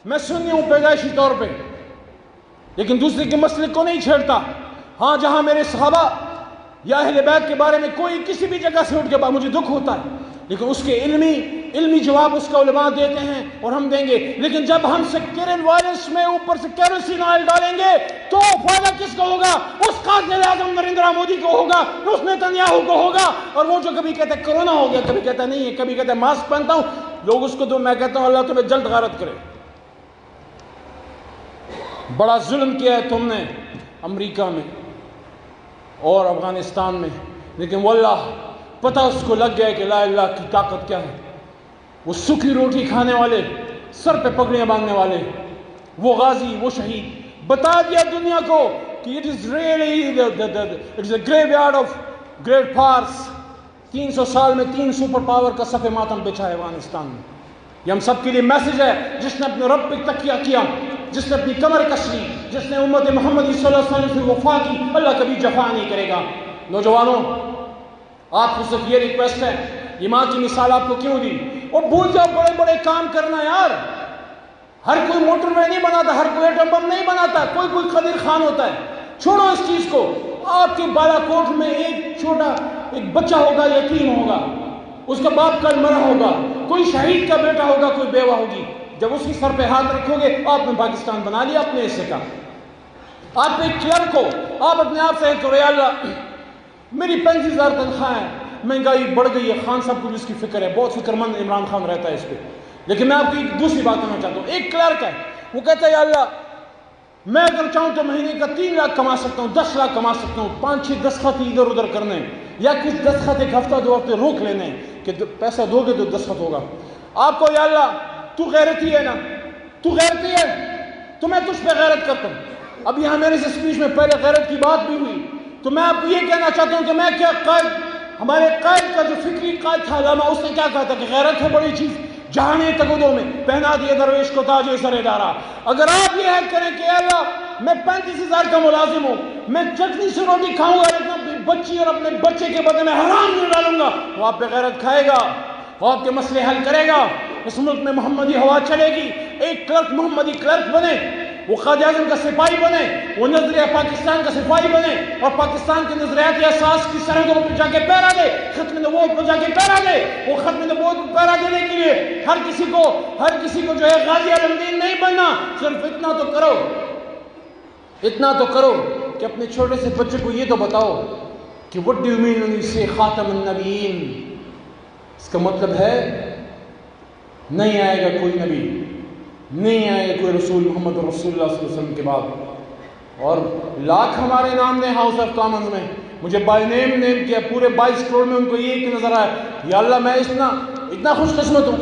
میں سنی ہوں پیدائشی طور پہ، لیکن دوسرے کے مسئلے کو نہیں چھیڑتا۔ ہاں، جہاں میرے صحابہ یا اہل بیت کے بارے میں کوئی کسی بھی جگہ سے اٹھ کے مجھے دکھ ہوتا ہے، لیکن اس کے علمی جواب اس کا علماء دیتے ہیں اور ہم دیں گے۔ لیکن جب ہم سیکٹیرین وائلنس میں اوپر سے کیروسین آئل ڈالیں گے تو فائدہ کس کو ہوگا؟ اس قاتل اعظم نریندر مودی کو ہوگا، اس نیتنیاہو کو ہوگا۔ اور وہ جو کبھی کہتا ہے کرونا ہو گیا، کبھی کہتا نہیں ہے، کبھی کہتا ہے ماسک پہنتا ہوں، لوگ اس کو دو، میں کہتا ہوں اللہ تمہیں جلد غارت کرے۔ بڑا ظلم کیا ہے تم نے امریکہ میں اور افغانستان میں، لیکن واللہ پتہ اس کو لگ گیا کہ لا الہ کی طاقت کیا ہے۔ وہ سوکھی روٹی کھانے والے، سر پہ پگڑیاں باندھنے والے، وہ غازی، وہ شہید، بتا دیا دنیا کو کہ it is really it is a graveyard of great powers۔ 300 سال میں 3 سپر پاور کا صف ماتم بچھا ہے افغانستان میں۔ یہ ہم سب کے لیے میسج ہے، جس نے اپنے رب پہ تکیہ کیا، جس نے اپنی کمر کس لی، جس نے امت محمدی صلی اللہ علیہ وسلم سے وفا کی، اللہ کبھی جفا نہیں کرے گا۔ نوجوانوں، آپ کو صرف یہ ریکویسٹ ہے، یہ ماں کی مثال آپ کو کیوں دی؟ اور بھول جاؤ بڑے بڑے کام کرنا یار، ہر کوئی موٹر وے نہیں بناتا، ہر کوئی ایٹم بم نہیں بناتا، کوئی قدیر خان ہوتا ہے، چھوڑو اس چیز کو۔ آپ کے بالا کوٹ میں ایک بچہ ہوگا، یتیم ہوگا، اس کا باپ کل مرا ہوگا، کوئی شہید کا بیٹا ہوگا، کوئی بیوہ ہوگی، جب اس کی سر پہ ہاتھ رکھو گے آپ نے پاکستان بنا لیا اپنے حصے کا۔ آپ ایک کلرک ہو، آپ اپنے آپ سے کرو یا اللہ میری 35,000 تنخواہ ہے، مہنگائی بڑھ گئی ہے، خان صاحب کو بھی اس کی فکر ہے، بہت فکر مند عمران خان رہتا ہے اس پہ۔ لیکن میں آپ کی ایک دوسری بات کرنا چاہتا ہوں، ایک کلرک ہے، وہ کہتا ہے یا اللہ میں اگر چاہوں تو مہینے کا 3 لاکھ کما سکتا ہوں، 10 لاکھ کما سکتا ہوں، 5-6 دستخط ادھر ادھر کرنے یا کچھ دستخط ایک ہفتہ 2 ہفتے روک لینے کہ پیسہ دو گے تو دستخط ہوگا۔ آپ کو یا اللہ تو غیرتی ہے نا، تو غیرتی ہے تو میں تجھ پہ غیرت کرتا ہوں۔ اب یہاں میرے سے اسپیچ میں پہلے غیرت کی بات بھی ہوئی، تو میں آپ کو یہ کہنا چاہتا ہوں کہ میں کیا قائد، ہمارے قائد کا جو فکری قائد تھا علامہ، اس نے کیا کہا تھا کہ غیرت ہے بڑی چیز، جہانے تگدوں میں پہنا دیے درویش کو تاج سر دارا۔ اگر آپ یہ عہد کریں کہ اللہ میں 35,000 کا ملازم ہوں، میں چٹنی سے روٹی کھاؤں گا لیکن اپنی بچی اور اپنے بچے کے بدن میں حرام نہیں ڈالوں گا، وہ آپ پہ غیرت کھائے گا، وہ آپ کے مسئلے حل کرے گا، اس ملک میں محمدی ہوا چلے گی۔ ایک کلرک محمدی کلرک بنے، وہ قائد اعظم کا سپاہی بنے، وہ نظریہ پاکستان کا سپاہی بنے، اور پاکستان کے نظریاتی احساس کی سرحدوں پہ جا کے پہرا دے، ختم نبوت پہ جا کے پہرا دے۔ وہ ختم نبوت پہ پہرا دینے کے لیے ہر کسی کو جو ہے غازی علمدین نہیں بننا، صرف اتنا تو کرو کہ اپنے چھوٹے سے بچے کو یہ تو بتاؤ کہ what do you mean when you say خاتم النبیین؟ اس کا مطلب ہے نہیں آئے گا کوئی نبی، نہیں آئے گا کوئی رسول محمد رسول اللہ صلی اللہ علیہ وسلم کے بعد۔ اور لاکھ ہمارے نام نے ہاؤس آف کامنز میں مجھے بائی نیم کیا، پورے 22 کروڑ میں ان کو یہ کہ نظر آیا یا اللہ میں اتنا خوش قسمت ہوں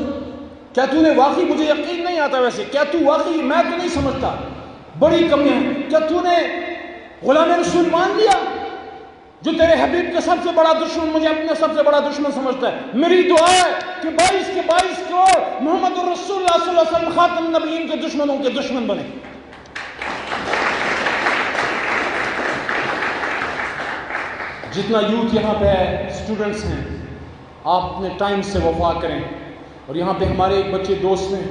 کیا تو نے واقعی، مجھے یقین نہیں آتا ویسے، کیا تو واقعی، میں تو نہیں سمجھتا، بڑی کمیاں ہیں، کیا تو نے غلام رسول مان لیا جو تیرے حبیب کا سب سے بڑا دشمن مجھے اپنا سب سے بڑا دشمن سمجھتا ہے؟ میری دعا ہے کہ 22 کروڑ محمد الرسول اللہ صلی اللہ علیہ وسلم خاتم النبیین کے دشمنوں کے دشمن بنے۔ جتنا یوتھ یہاں پہ ہے، اسٹوڈنٹس ہیں، آپ اپنے ٹائم سے وفا کریں۔ اور یہاں پہ ہمارے ایک بچے دوست ہیں،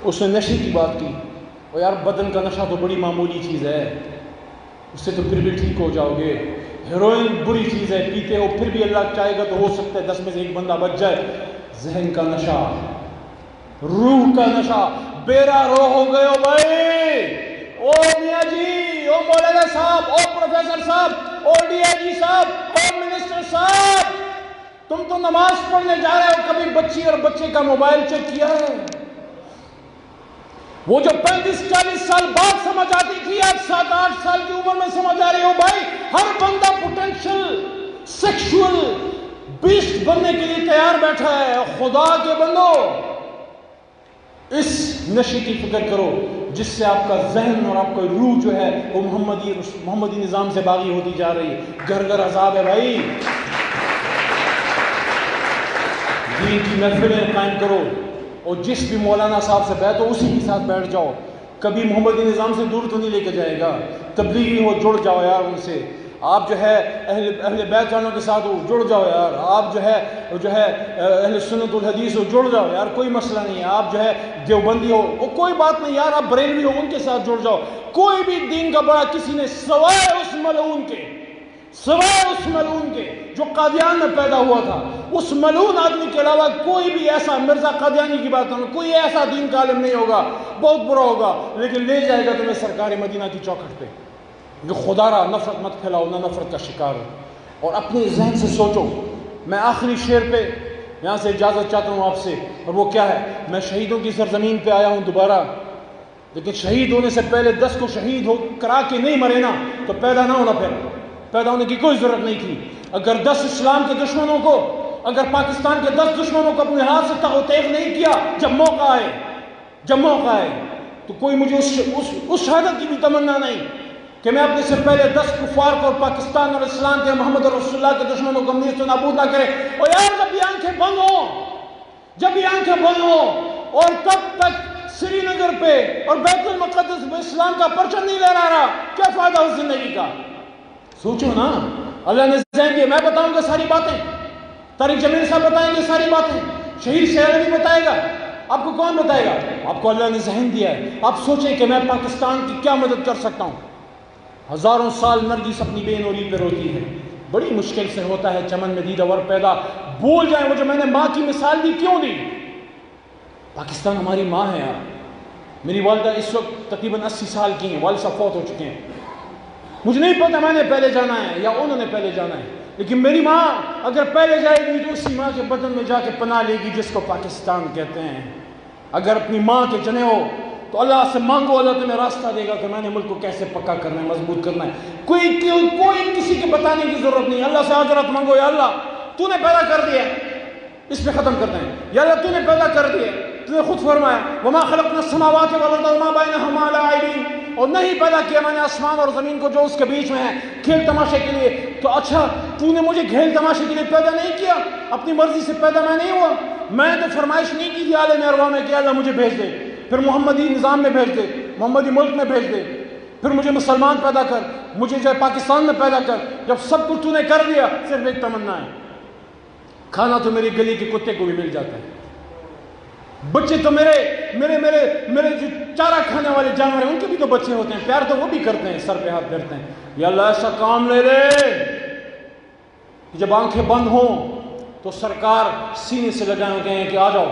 اس نے نشے کی بات کی، اور یار بدن کا نشہ تو بڑی معمولی چیز ہے، اس سے تو پھر بھی ٹھیک ہو جاؤ گے۔ ہیروئن بری چیز ہے، پیتے ہو پھر بھی اللہ چاہے گا تو ہو سکتا ہے 10 میں سے 1 بندہ بچ جائے۔ ذہن کا نشہ، روح کا نشہ، بیرا رو ہو گئے ہو بھائی۔ او میاں جی، او مولانا صاحب، او پروفیسر صاحب، او ڈی آئی جی صاحب، او منسٹر صاحب، تم تو نماز پڑھنے جا رہے ہو، کبھی بچی اور بچے کا موبائل چیک کیا ہے؟ وہ جو 35-40 سال بعد سمجھ آتی تھی، آج 7-8 سال کی عمر میں سمجھ آ رہی ہو بھائی۔ ہر بندہ پوٹینشل سیکشول بیسٹ بننے کے لیے تیار بیٹھا ہے۔ خدا کے بندو، اس نشے کی فکر کرو جس سے آپ کا ذہن اور آپ کا روح جو ہے وہ محمدی نظام سے باغی ہوتی جا رہی ہے۔ گھر گھر عذاب ہے بھائی۔ دین کی محفلیں قائم کرو، اور جس بھی مولانا صاحب سے بیٹھ ہو اسی کے ساتھ بیٹھ جاؤ۔ کبھی محمدی نظام سے دور تو نہیں لے کے جائے گا، تبلیغی ہو جڑ جاؤ یار ان سے۔ آپ جو ہے اہل بیت والوں کے ساتھ ہو جڑ جاؤ یار۔ آپ جو ہے اہل سنت الحدیث ہو جڑ جاؤ یار، کوئی مسئلہ نہیں ہے۔ آپ جو ہے دیوبندی ہو وہ کوئی بات نہیں یار، آپ بریلوی ہو ان کے ساتھ جڑ جاؤ۔ کوئی بھی دین کا بڑا کسی نے سوائے اس ملعون کے جو قادیان میں پیدا ہوا تھا، اس ملعون آدمی کے علاوہ کوئی بھی ایسا، مرزا قادیانی کی بات کروں، کوئی ایسا دین کا عالم نہیں ہوگا، بہت برا ہوگا لیکن لے جائے گا تمہیں سرکار مدینہ کی چوکھٹ پہ۔ کہ خدا را نفرت مت پھیلاؤ، نہ نفرت کا شکار ہو، اور اپنے ذہن سے سوچو۔ میں آخری شعر پہ یہاں سے اجازت چاہتا ہوں آپ سے، اور وہ کیا ہے؟ میں شہیدوں کی سرزمین پہ آیا ہوں دوبارہ، لیکن شہید ہونے سے پہلے 10 کو شہید ہو کرا کے نہیں مرے نا تو پیدا نہ ہونا، پھر پیدا ہونے کی کوئی ضرورت نہیں تھی۔ اگر 10 اسلام کے دشمنوں کو، اگر پاکستان کے 10 دشمنوں کو اپنے ہاتھ سے تگ و تیغ نہیں کیا جب موقع آئے تو کوئی مجھے اس شہادت کی بھی تمنا نہیں کہ میں اپنے سے پہلے 10 کفار کو، اور پاکستان اور اسلام کے، محمد رسول اللہ کے دشمنوں کو نیست و نابود نہ کرے۔ اور یار جب یہ آنکھیں بند ہوں اور تب تک سری نگر پہ اور بیت المقدس میں اسلام کا پرچم نہیں لہرا رہا، کیا فائدہ اس زندگی کا؟ سوچو نا۔ اللہ نے ذہن دیا، میں بتاؤں گا ساری باتیں، طارق جمیل صاحب بتائیں گے ساری باتیں، شہید سیلانی بتائے گا، آپ کو کون بتائے گا؟ آپ کو اللہ نے ذہن دیا ہے۔ آپ سوچیں کہ میں پاکستان کی کیا مدد کر سکتا ہوں۔ ہزاروں سال نرگس اپنی بے نوری پہ روتی ہے، بڑی مشکل سے ہوتا ہے چمن میں دیدہ ور پیدا۔ بھول جائیں وہ جو میں نے ماں کی مثال دی، کیوں دی؟ پاکستان ہماری ماں ہے یار۔ میری والدہ اس وقت تقریباً 80 سال کی ہیں، والد صاحب فوت ہو چکے ہیں۔ مجھے نہیں پتا میں نے پہلے جانا ہے یا انہوں نے پہلے جانا ہے، لیکن میری ماں اگر پہلے جائے گی تو اسی ماں کے بدن میں جا کے پناہ لے گی جس کو پاکستان کہتے ہیں۔ اگر اپنی ماں کے جنے ہو تو اللہ سے مانگو، اللہ تمہیں راستہ دے گا کہ میں نے ملک کو کیسے پکا کرنا ہے، مضبوط کرنا ہے۔ کوئی کسی کے بتانے کی ضرورت نہیں۔ اللہ سے حضرت مانگو، یا اللہ تو نے پیدا کر دیا، اس پہ ختم کرتے ہیں۔ یا اللہ تو نے پیدا کر دیا، تو نے خود فرمایا وما خلقنا السماوات والارض وما بینہما لاعبین، اور نہیں پیدا کیا میں نے آسمان اور زمین کو جو اس کے بیچ میں ہے کھیل تماشے کے لیے۔ تو اچھا تو نے مجھے کھیل تماشے کے لیے پیدا نہیں کیا، اپنی مرضی سے پیدا میں نہیں ہوا۔ میں تو فرمائش نہیں کی تھی عالم ارواح میں کہ اللہ مجھے بھیج دے، پھر محمدی نظام میں بھیج دے، محمدی ملک میں بھیج دے، پھر مجھے مسلمان پیدا کر، مجھے جو پاکستان میں پیدا کر۔ جب سب کچھ تو نے کر دیا، صرف ایک تمنا ہے، کھانا تو میری گلی کے کتے کو بھی مل جاتا ہے، بچے تو میرے جو چارہ کھانے والے جانور ہیں ان کے بھی تو بچے ہوتے ہیں، پیار تو وہ بھی کرتے ہیں، سر پہ ہاتھ پھیرتے ہیں۔ یا اللہ ایسا کام لے لے کہ جب آنکھیں بند ہوں تو سرکار سینے سے لگائے گئے ہیں کہ آ جاؤ،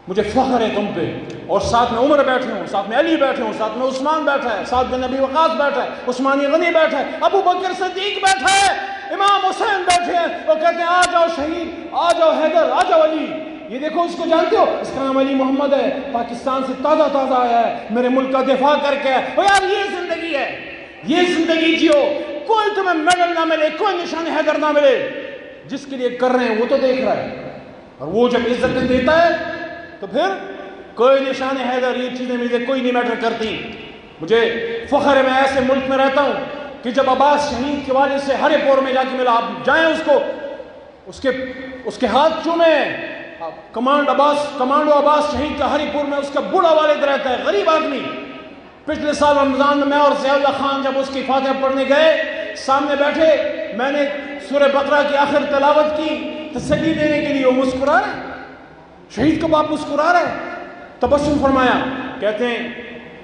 مجھے فخر ہے تم پہ، اور ساتھ میں عمر بیٹھے ہوں، ساتھ میں علی بیٹھے ہوں، ساتھ میں عثمان بیٹھا ہے، ساتھ میں نبی وقاص بیٹھا ہے، عثمانی غنی بیٹھا ہے، ابو بکر صدیق بیٹھا ہے، امام حسین بیٹھے ہیں، وہ کہتے ہیں آ جاؤ شہید، آ جاؤ حیدر، آ جاؤ علی۔ یہ دیکھو اس کو جانتے ہو، اس کا نام علی محمد ہے، پاکستان سے تازہ آیا ہے، میرے ملک کا دفاع کر کے ہے۔ اور یار یہ زندگی ہے، یہ زندگی جیو، کوئی تمہیں میڈل نہ ملے، کوئی نشان حیدر نہ ملے، جس کے لیے کر رہے ہیں وہ تو دیکھ رہا ہے، اور وہ جب عزتیں دیتا ہے تو پھر کوئی نشان حیدر یہ چیزیں مجھے کوئی نہیں میٹر کرتی. مجھے فخر ہے میں ایسے ملک میں رہتا ہوں کہ جب عباس شہید کے والد سے ہرے پور میں جا کے ملا, آپ جائیں اس کے ہاتھ چومیں. کمانڈو عباس شہید کا ہری پور میں اس کا بوڑھا والد رہتا ہے, غریب آدمی. پچھلے سال رمضان میں اور ضیاء اللہ خان جب اس کی فاتحہ پڑھنے گئے, سامنے بیٹھے, میں نے سورہ بقرہ کی آخر تلاوت کی تسلی دینے کے لیے. وہ مسکرا رہے, شہید کا باپ مسکرا رہے, تبسم فرمایا. کہتے ہیں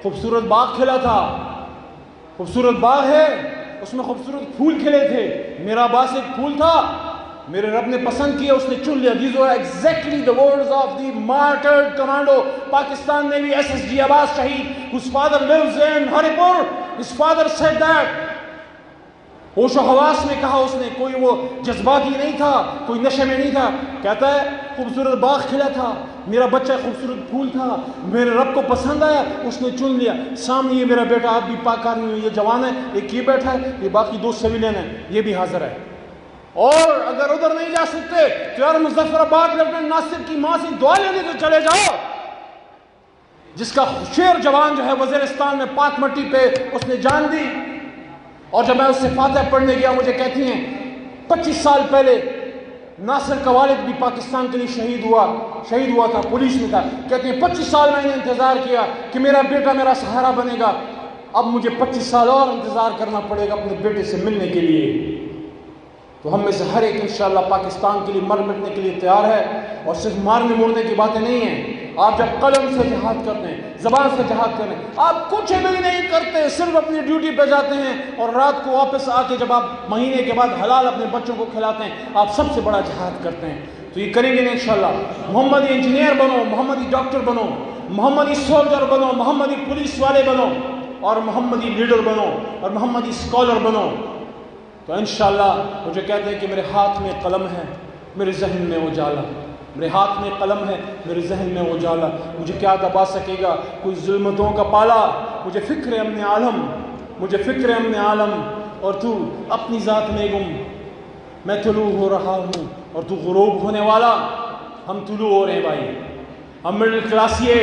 خوبصورت باغ کھلا تھا, خوبصورت باغ ہے, اس میں خوبصورت پھول کھلے تھے. میرا عباس ایک پھول تھا, میرے رب نے پسند کیا, اس نے چن لیا. These were exactly the words of the martyred commando, Pakistan Navy SSG Abbas Shaheed, whose father lives in Haripur. His father said that. ہوش و حواس میں کہا اس نے, کوئی وہ جذباتی نہیں تھا, کوئی نشے میں نہیں تھا. کہتا ہے خوبصورت باغ کھلا تھا, میرا بچہ خوبصورت پھول تھا, میرے رب کو پسند آیا, اس نے چن لیا. سامنے یہ میرا بیٹا آپ بھی پاک آدمی میں, یہ جوان ہے, ایک یہ بیٹھا ہے, یہ باقی 2 سویلین ہیں, یہ بھی حاضر ہے. اور اگر ادھر نہیں جا سکتے تو یار مظفر آباد لیفٹیننٹ ناصر کی ماں سے دعا لینے تو چلے جاؤ, جس کا شیر جوان جو ہے وزیرستان میں پاک مٹی پہ اس نے جان دی. اور جب میں اس سے فاتحہ پڑھنے گیا, مجھے کہتی ہیں 25 سال پہلے ناصر کا والد بھی پاکستان کے لیے شہید ہوا تھا, پولیس میں تھا. کہتی ہیں 25 سال میں نے انتظار کیا کہ میرا بیٹا میرا سہارا بنے گا, اب مجھے 25 سال اور انتظار کرنا پڑے گا اپنے بیٹے سے ملنے کے لیے. تو ہم میں سے ہر ایک انشاءاللہ پاکستان کے لیے مر مٹنے کے لیے تیار ہے. اور صرف مارنے موڑنے کی باتیں نہیں ہیں. آپ جب قلم سے جہاد کرتے ہیں, زبان سے جہاد کرتے ہیں, آپ کچھ بھی نہیں کرتے, صرف اپنی ڈیوٹی پہ جاتے ہیں اور رات کو واپس آ کے جب آپ مہینے کے بعد حلال اپنے بچوں کو کھلاتے ہیں, آپ سب سے بڑا جہاد کرتے ہیں. تو یہ کریں گے نا انشاءاللہ. محمدی انجینئر بنو, محمدی ڈاکٹر بنو, محمدی سولجر بنو, محمدی پولیس والے بنو, اور محمدی لیڈر بنو, اور محمدی اسکالر بنو. تو انشاءاللہ وہ جو کہتے ہیں کہ میرے ہاتھ میں قلم ہے, میرے ذہن میں اجالا, میرے ہاتھ میں قلم ہے, میرے ذہن میں اجالا, مجھے کیا دبا سکے گا کوئی ظلمتوں کا پالا. مجھے فکر ہے امن عالم, مجھے فکر ہے امن عالم, اور تو اپنی ذات میں گم. میں طلوع ہو رہا ہوں اور تو غروب ہونے والا. ہم طلوع ہو رہے ہیں بھائی, ہم مڈل کلاسیے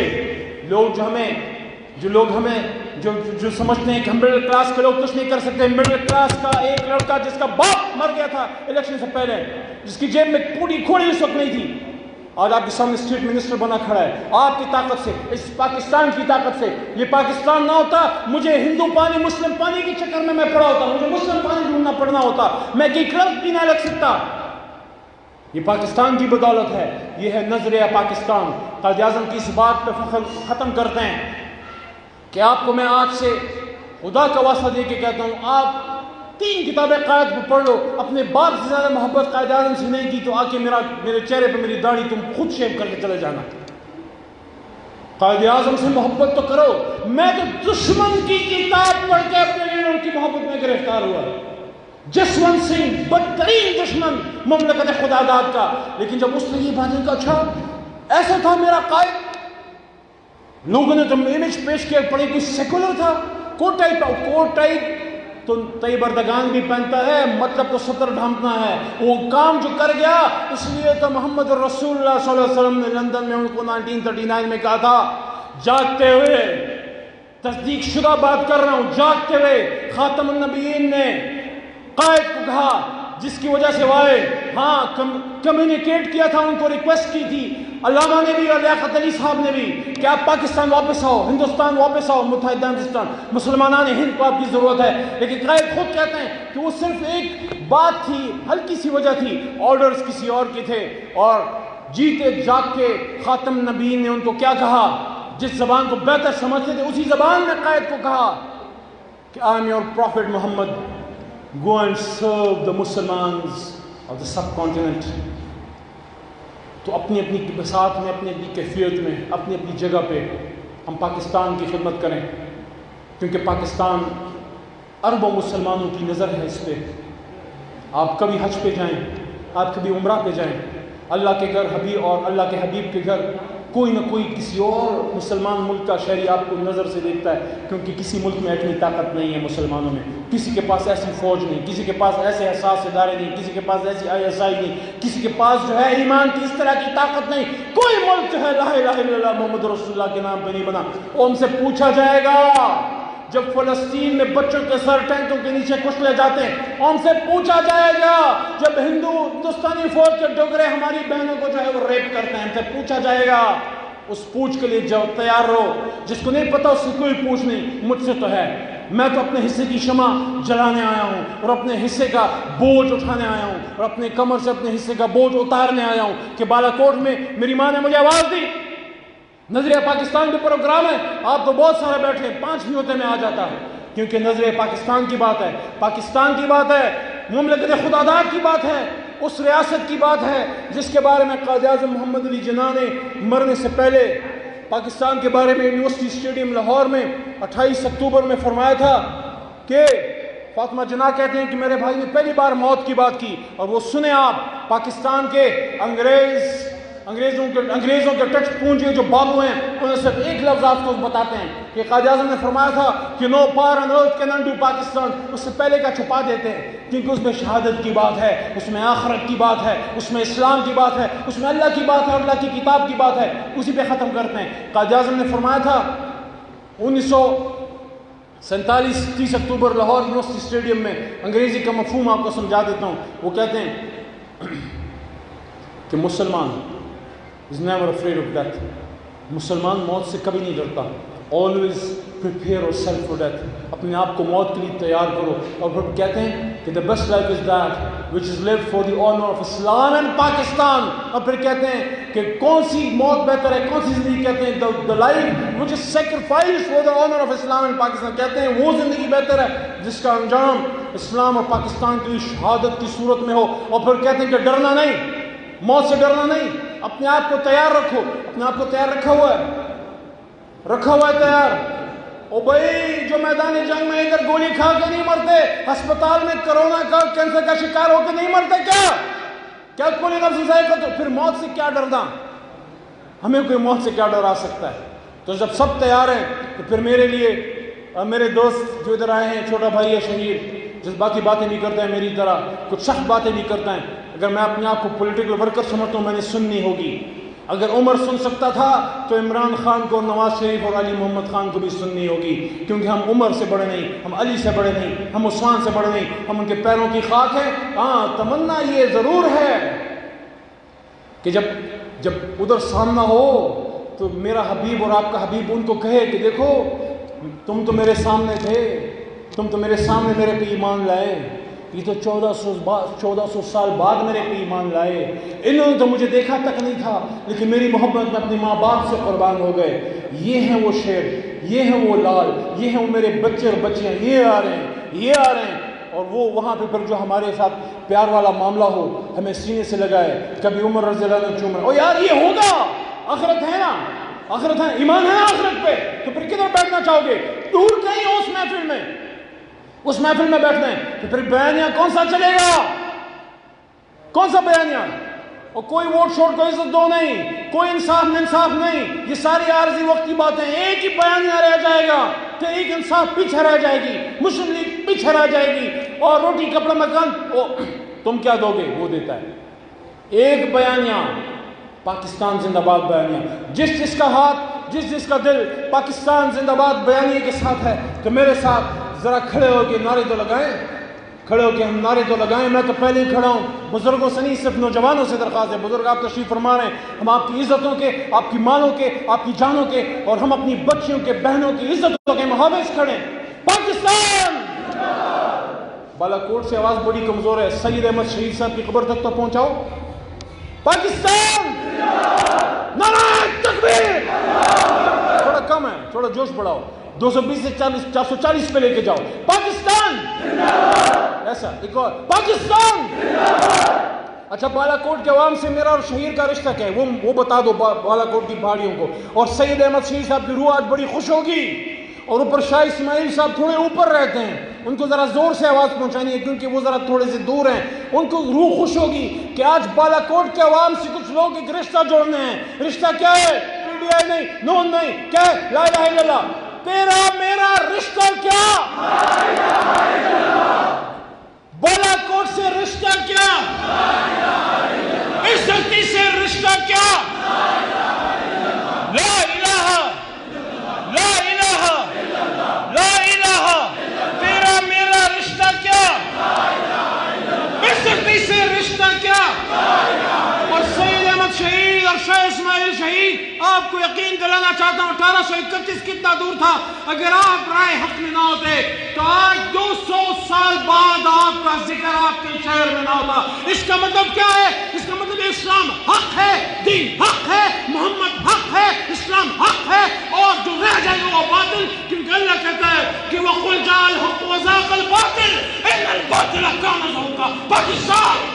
لوگ, جو سمجھتے ہیں کہ ہم مڈل کلاس کے لوگ کچھ نہیں کر سکتے. مڈل کلاس کا ایک لڑکا جس کا باپ مر گیا تھا الیکشن سے پہلے, جس کی جیب میں پوری کھوڑی اس وقت نہیں تھی, آج آپ کے سامنے اسٹیٹ منسٹر بنا کھڑا ہے. آپ کی طاقت سے, اس پاکستان کی طاقت سے. یہ پاکستان نہ ہوتا, مجھے ہندو پانی مسلم پانی کے چکر میں پڑا ہوتا, مجھے مسلم پانی ڈھونڈنا پڑنا ہوتا, میں کہ کلب بھی نہ لگ سکتا. یہ پاکستان کی بدولت ہے, یہ ہے نظریہ پاکستان. قائد اعظم کی اس بات پہ فخر ختم کرتے ہیں کہ آپ کو میں آج سے خدا کا واسطہ دے کے کہتا ہوں, آپ 3 کتابیں قائد پہ پڑھ لو. اپنے باپ سے زیادہ محبت قائد اعظم سے نہیں کی تو آ کے میرے چہرے پہ میری داڑھی تم خود شیو کر کے چلے جانا. قائد اعظم سے محبت تو کرو. میں تو دشمن کی کتاب پڑھ کے اپنے لیڈر کی محبت میں گرفتار ہوا. جسونت سنگھ بدترین دشمن مملکت خدا داد کا. لیکن جب اس نے یہ باتیں کہا, اچھا ایسا تھا میرا قائد, لوگوں نے تو امیج پیش کیا, پڑے کوئی سیکولر تھا, کوٹ ٹائپ تو طیب اردگان بھی پہنتا ہے, مطلب تو سطر ڈھانپنا ہے. وہ کام جو کر گیا, اس لیے تو محمد رسول اللہ صلی اللہ علیہ وسلم نے لندن میں ان کو 1939 میں کہا تھا, جاگتے ہوئے, تصدیق شدہ بات کر رہا ہوں, جاگتے ہوئے خاتم النبیین نے قائد کو کہا, جس کی وجہ سے وہ کمیونیکیٹ کیا تھا, ان کو ریکویسٹ کی تھی علامہ نے بھی اور لیاقت علی صاحب نے بھی کہ آپ پاکستان واپس آؤ, ہندوستان واپس آؤ, متحدہ ہندوستان, مسلمانان ہند کو آپ کی ضرورت ہے. لیکن قائد خود کہتے ہیں کہ وہ صرف ایک بات تھی, ہلکی سی وجہ تھی, آرڈرز کسی اور کے تھے. اور جیتے جاگ کے خاتم نبیین نے ان کو کیا کہا, جس زبان کو بہتر سمجھتے تھے اسی زبان میں قائد کو کہا کہ I am your prophet Muhammad, go and serve the Muslims of the subcontinent. تو اپنی بساط میں, اپنی کیفیت میں, اپنی جگہ پہ ہم پاکستان کی خدمت کریں, کیونکہ پاکستان اربوں مسلمانوں کی نظر ہے اس پہ. آپ کبھی حج پہ جائیں, آپ کبھی عمرہ پہ جائیں, اللہ کے گھر حبیب اور اللہ کے حبیب کے گھر کوئی نہ کوئی کسی اور مسلمان ملک کا شہری آپ کو نظر سے دیکھتا ہے، کیونکہ کسی ملک میں اتنی طاقت نہیں ہے مسلمانوں میں، کسی کے پاس ایسی فوج نہیں، کسی کے پاس ایسے حساس ادارے نہیں، کسی کے پاس ایسی ISI نہیں، کسی کے پاس جو ہے ایمان کی اس طرح کی طاقت نہیں، کوئی ملک جو ہے لا الہ الا اللہ محمد رسول اللہ کے نام پہ نہیں بنا۔ اور ہم سے پوچھا جائے گا جب فلسطین میں بچوں کے سر ٹینکوں کے نیچے کچلے جاتے ہیں، ہم سے پوچھا جائے گا جب ہندوستانی فوج کے ڈوگرے ہماری بہنوں کو جو ہے وہ ریپ کرتے ہیں، ہم سے پوچھا جائے گا۔ اس پوچھ کے لیے جو تیار رہو، جس کو نہیں پتا اس سے کوئی پوچھ نہیں، مجھ سے تو ہے، میں تو اپنے حصے کی شمع جلانے آیا ہوں اور اپنے حصے کا بوجھ اٹھانے آیا ہوں اور اپنے کمر سے اپنے حصے کا بوجھ اتارنے آیا ہوں کہ بالا کوٹ میں میری ماں نے مجھے آواز دی، نظریہ پاکستان کے پروگرام ہے، آپ تو بہت سارے بیٹھے ہیں، 5 بھی ہوتے میں آ جاتا ہے، کیونکہ نظریہ پاکستان کی بات ہے، پاکستان کی بات ہے، مملکت خداداد کی بات ہے، اس ریاست کی بات ہے جس کے بارے میں قائد اعظم محمد علی جناح نے مرنے سے پہلے پاکستان کے بارے میں یونیورسٹی اسٹیڈیم لاہور میں 28 اکتوبر میں فرمایا تھا کہ فاطمہ جناح کہتے ہیں کہ میرے بھائی نے پہلی بار موت کی بات کی، اور وہ سنیں آپ، پاکستان کے انگریزوں کے ٹچ پونجے جو بابو ہیں انہیں صرف ایک لفظ آپ کو بتاتے ہیں کہ قائد اعظم نے فرمایا تھا کہ نو پار آن ارتھ کین انڈو پاکستان، اس سے پہلے کا چھپا دیتے ہیں کیونکہ اس میں شہادت کی بات ہے، اس میں آخرت کی بات ہے، اس میں اسلام کی بات ہے، اس میں اللہ کی بات ہے، اللہ کی کتاب کی بات ہے، اسی پہ ختم کرتے ہیں۔ قائد اعظم نے فرمایا تھا 1947 30 اکتوبر لاہور یونیورسٹی اسٹیڈیم میں، انگریزی کا مفہوم آپ کو سمجھا دیتا ہوں، وہ کہتے ہیں کہ مسلمان is never afraid of death، مسلمان موت سے کبھی نہیں ڈرتا، always prepare yourself for death، اپنے آپ کو موت کے لیے تیار کرو، اور پھر کہتے ہیں کہ the best life is that which is lived for the honor of Islam and Pakistan، اور پھر کہتے ہیں کہ کون سی موت بہتر ہے، کون سی زندگی، کہتے ہیں the life which is sacrificed for the honor of Islam and Pakistan، کہتے ہیں وہ زندگی بہتر ہے جس کا انجام اسلام اور پاکستان کی شہادت کی صورت میں ہو، اور پھر کہتے ہیں کہ ڈرنا نہیں، موت سے ڈرنا نہیں، اپنے آپ کو تیار رکھو، اپنے آپ کو تیار رکھا ہوا ہے تیار۔ او بھائی جو میدان جنگ میں ادھر گولی کھا کے نہیں مرتے، ہسپتال میں کرونا کا کینسر کا شکار ہو کے نہیں مرتے، کیا کوئی نفس ذائقہ، تو پھر موت سے کیا ڈرنا، ہمیں کوئی موت سے کیا ڈرا سکتا ہے؟ تو جب سب تیار ہیں تو پھر میرے لیے میرے دوست جو ادھر آئے ہیں، چھوٹا بھائی ہے شہید، جس باقی باتیں نہیں کرتا ہے میری طرح، کچھ سخت باتیں نہیں کرتا ہے، اگر میں اپنے آپ کو پولیٹیکل ورکر سمجھتا ہوں میں نے سننی ہوگی، اگر عمر سن سکتا تھا تو عمران خان کو، نواز شریف اور علی محمد خان کو بھی سننی ہوگی، کیونکہ ہم عمر سے بڑے نہیں، ہم علی سے بڑے نہیں، ہم عثمان سے بڑے نہیں، ہم ان کے پیروں کی خاک ہیں۔ ہاں تمنا یہ ضرور ہے کہ جب ادھر سامنا ہو تو میرا حبیب اور آپ کا حبیب ان کو کہے کہ دیکھو تم تو میرے سامنے تھے، تم تو میرے سامنے میرے پہ ایمان لائے، یہ تو 1400 سال بعد میرے پہ ایمان لائے، انہوں نے تو مجھے دیکھا تک نہیں تھا لیکن میری محبت میں اپنی ماں باپ سے قربان ہو گئے، یہ ہیں وہ شیر، یہ ہیں وہ لال، یہ ہیں وہ میرے بچے اور بچیاں، یہ آ رہے ہیں، اور وہ وہاں پہ پھر جو ہمارے ساتھ پیار والا معاملہ ہو، ہمیں سینے سے لگائے، کبھی عمر رضی اللہ عنہ چوم رہے، او یار یہ ہوگا، آخرت ہے نا، آخرت ہے، ایمان ہے نا آخرت پہ، تو پھر کدھر بیٹھنا چاہو گے؟ دور کہیں ہو اس محفل میں بیٹھنا ہے، تو پھر بیانیہ کون سا چلے گا؟ کون سا بیانیہ؟ اور کوئی ووٹ شوٹ کو عزت دو نہیں، کوئی انصاف نہیں، یہ ساری عارضی وقت کی باتیں، ایک ہی بیانیہ رہ جائے گا کہ ایک انصاف پیچھے رہ جائے گی، مسلم لیگ پیچھے رہ جائے گی، اور روٹی کپڑا مکان تم کیا دو گے؟ وہ دیتا ہے ایک بیانیہ، پاکستان زندہ باد بیانیہ، جس کا ہاتھ، جس کا دل پاکستان زندہ باد بیانیے کے ساتھ ہے تو میرے ساتھ ذرا کھڑے ہو کے نعرے تو لگائیں، میں تو پہلے ہی کھڑا ہوں، بزرگوں سے نہیں صرف نوجوانوں سے درخواست ہے، بزرگ آپ تشریف فرما رہے ہیں، ہم آپ کی عزتوں کے، آپ کی مالوں کے، آپ کی جانوں کے، اور ہم اپنی بچیوں کے، بہنوں کی عزتوں کے محافظ کھڑے ہیں۔ پاکستان! بالا کوٹ سے آواز بڑی کمزور ہے، سید احمد شہید صاحب کی قبر تک تو پہنچاؤ۔ پاکستان! نعرہ تکبیر! تھوڑا کم ہے، تھوڑا جوش بڑھاؤ، 220 سے 440 پہ لے کے جاؤ۔ پاکستان! ایسا ایک اور، پاکستان! اچھا بالا کوٹ کے عوام سے میرا اور شہیر کا رشتہ کیا ہے وہ بتا دو بالا کوٹ کی پہاڑیوں کو، اور سید احمد شہید صاحب کی روح آج بڑی خوش ہوگی، اور اوپر شاہ اسماعیل صاحب تھوڑے اوپر رہتے ہیں، ان کو ذرا زور سے آواز پہنچانی ہے کیونکہ وہ ذرا تھوڑے سے دور ہیں، ان کو روح خوش ہوگی کہ آج بالا کوٹ کے عوام سے کچھ لوگ ایک رشتہ جوڑنے ہیں۔ رشتہ کیا ہے؟ RTI نہیں، نون نہیں، کہہ لا الہ الا اللہ. تیرا میرا رشتہ کیا؟ بالا کوٹ سے رشتہ کیا؟ اس دھرتی سے رشتہ کیا؟ لا الہ لا الہ لا الہ. تیرا میرا رشتہ کیا؟ اس دھرتی سے رشتہ کیا؟ اور سید احمد شہید اور شاہ اسماعیل شہید، آپ کو یقین دلانا چاہتا ہوں 1831 کتنا دور تھا. اگر آپ رائے حق میں نہ ہوتے تو آج 200 سال بعد آپ کا ذکر آپ کے شہر میں نہ ہوتا. اس کا مطلب کیا ہے؟ اس کا مطلب اسلام حق ہے، دین حق ہے، محمد حق ہے، اسلام حق ہے، اور جو رہ جائے گا وہ باطل. کیونکہ اللہ کہتا ہے کہ وَقُلْ جَاءَ الْحَقُّ وَزَهَقَ الْبَاطِلُ إِنَّ الْبَاطِلَ كَانَ زَهُوقًا. پاکستان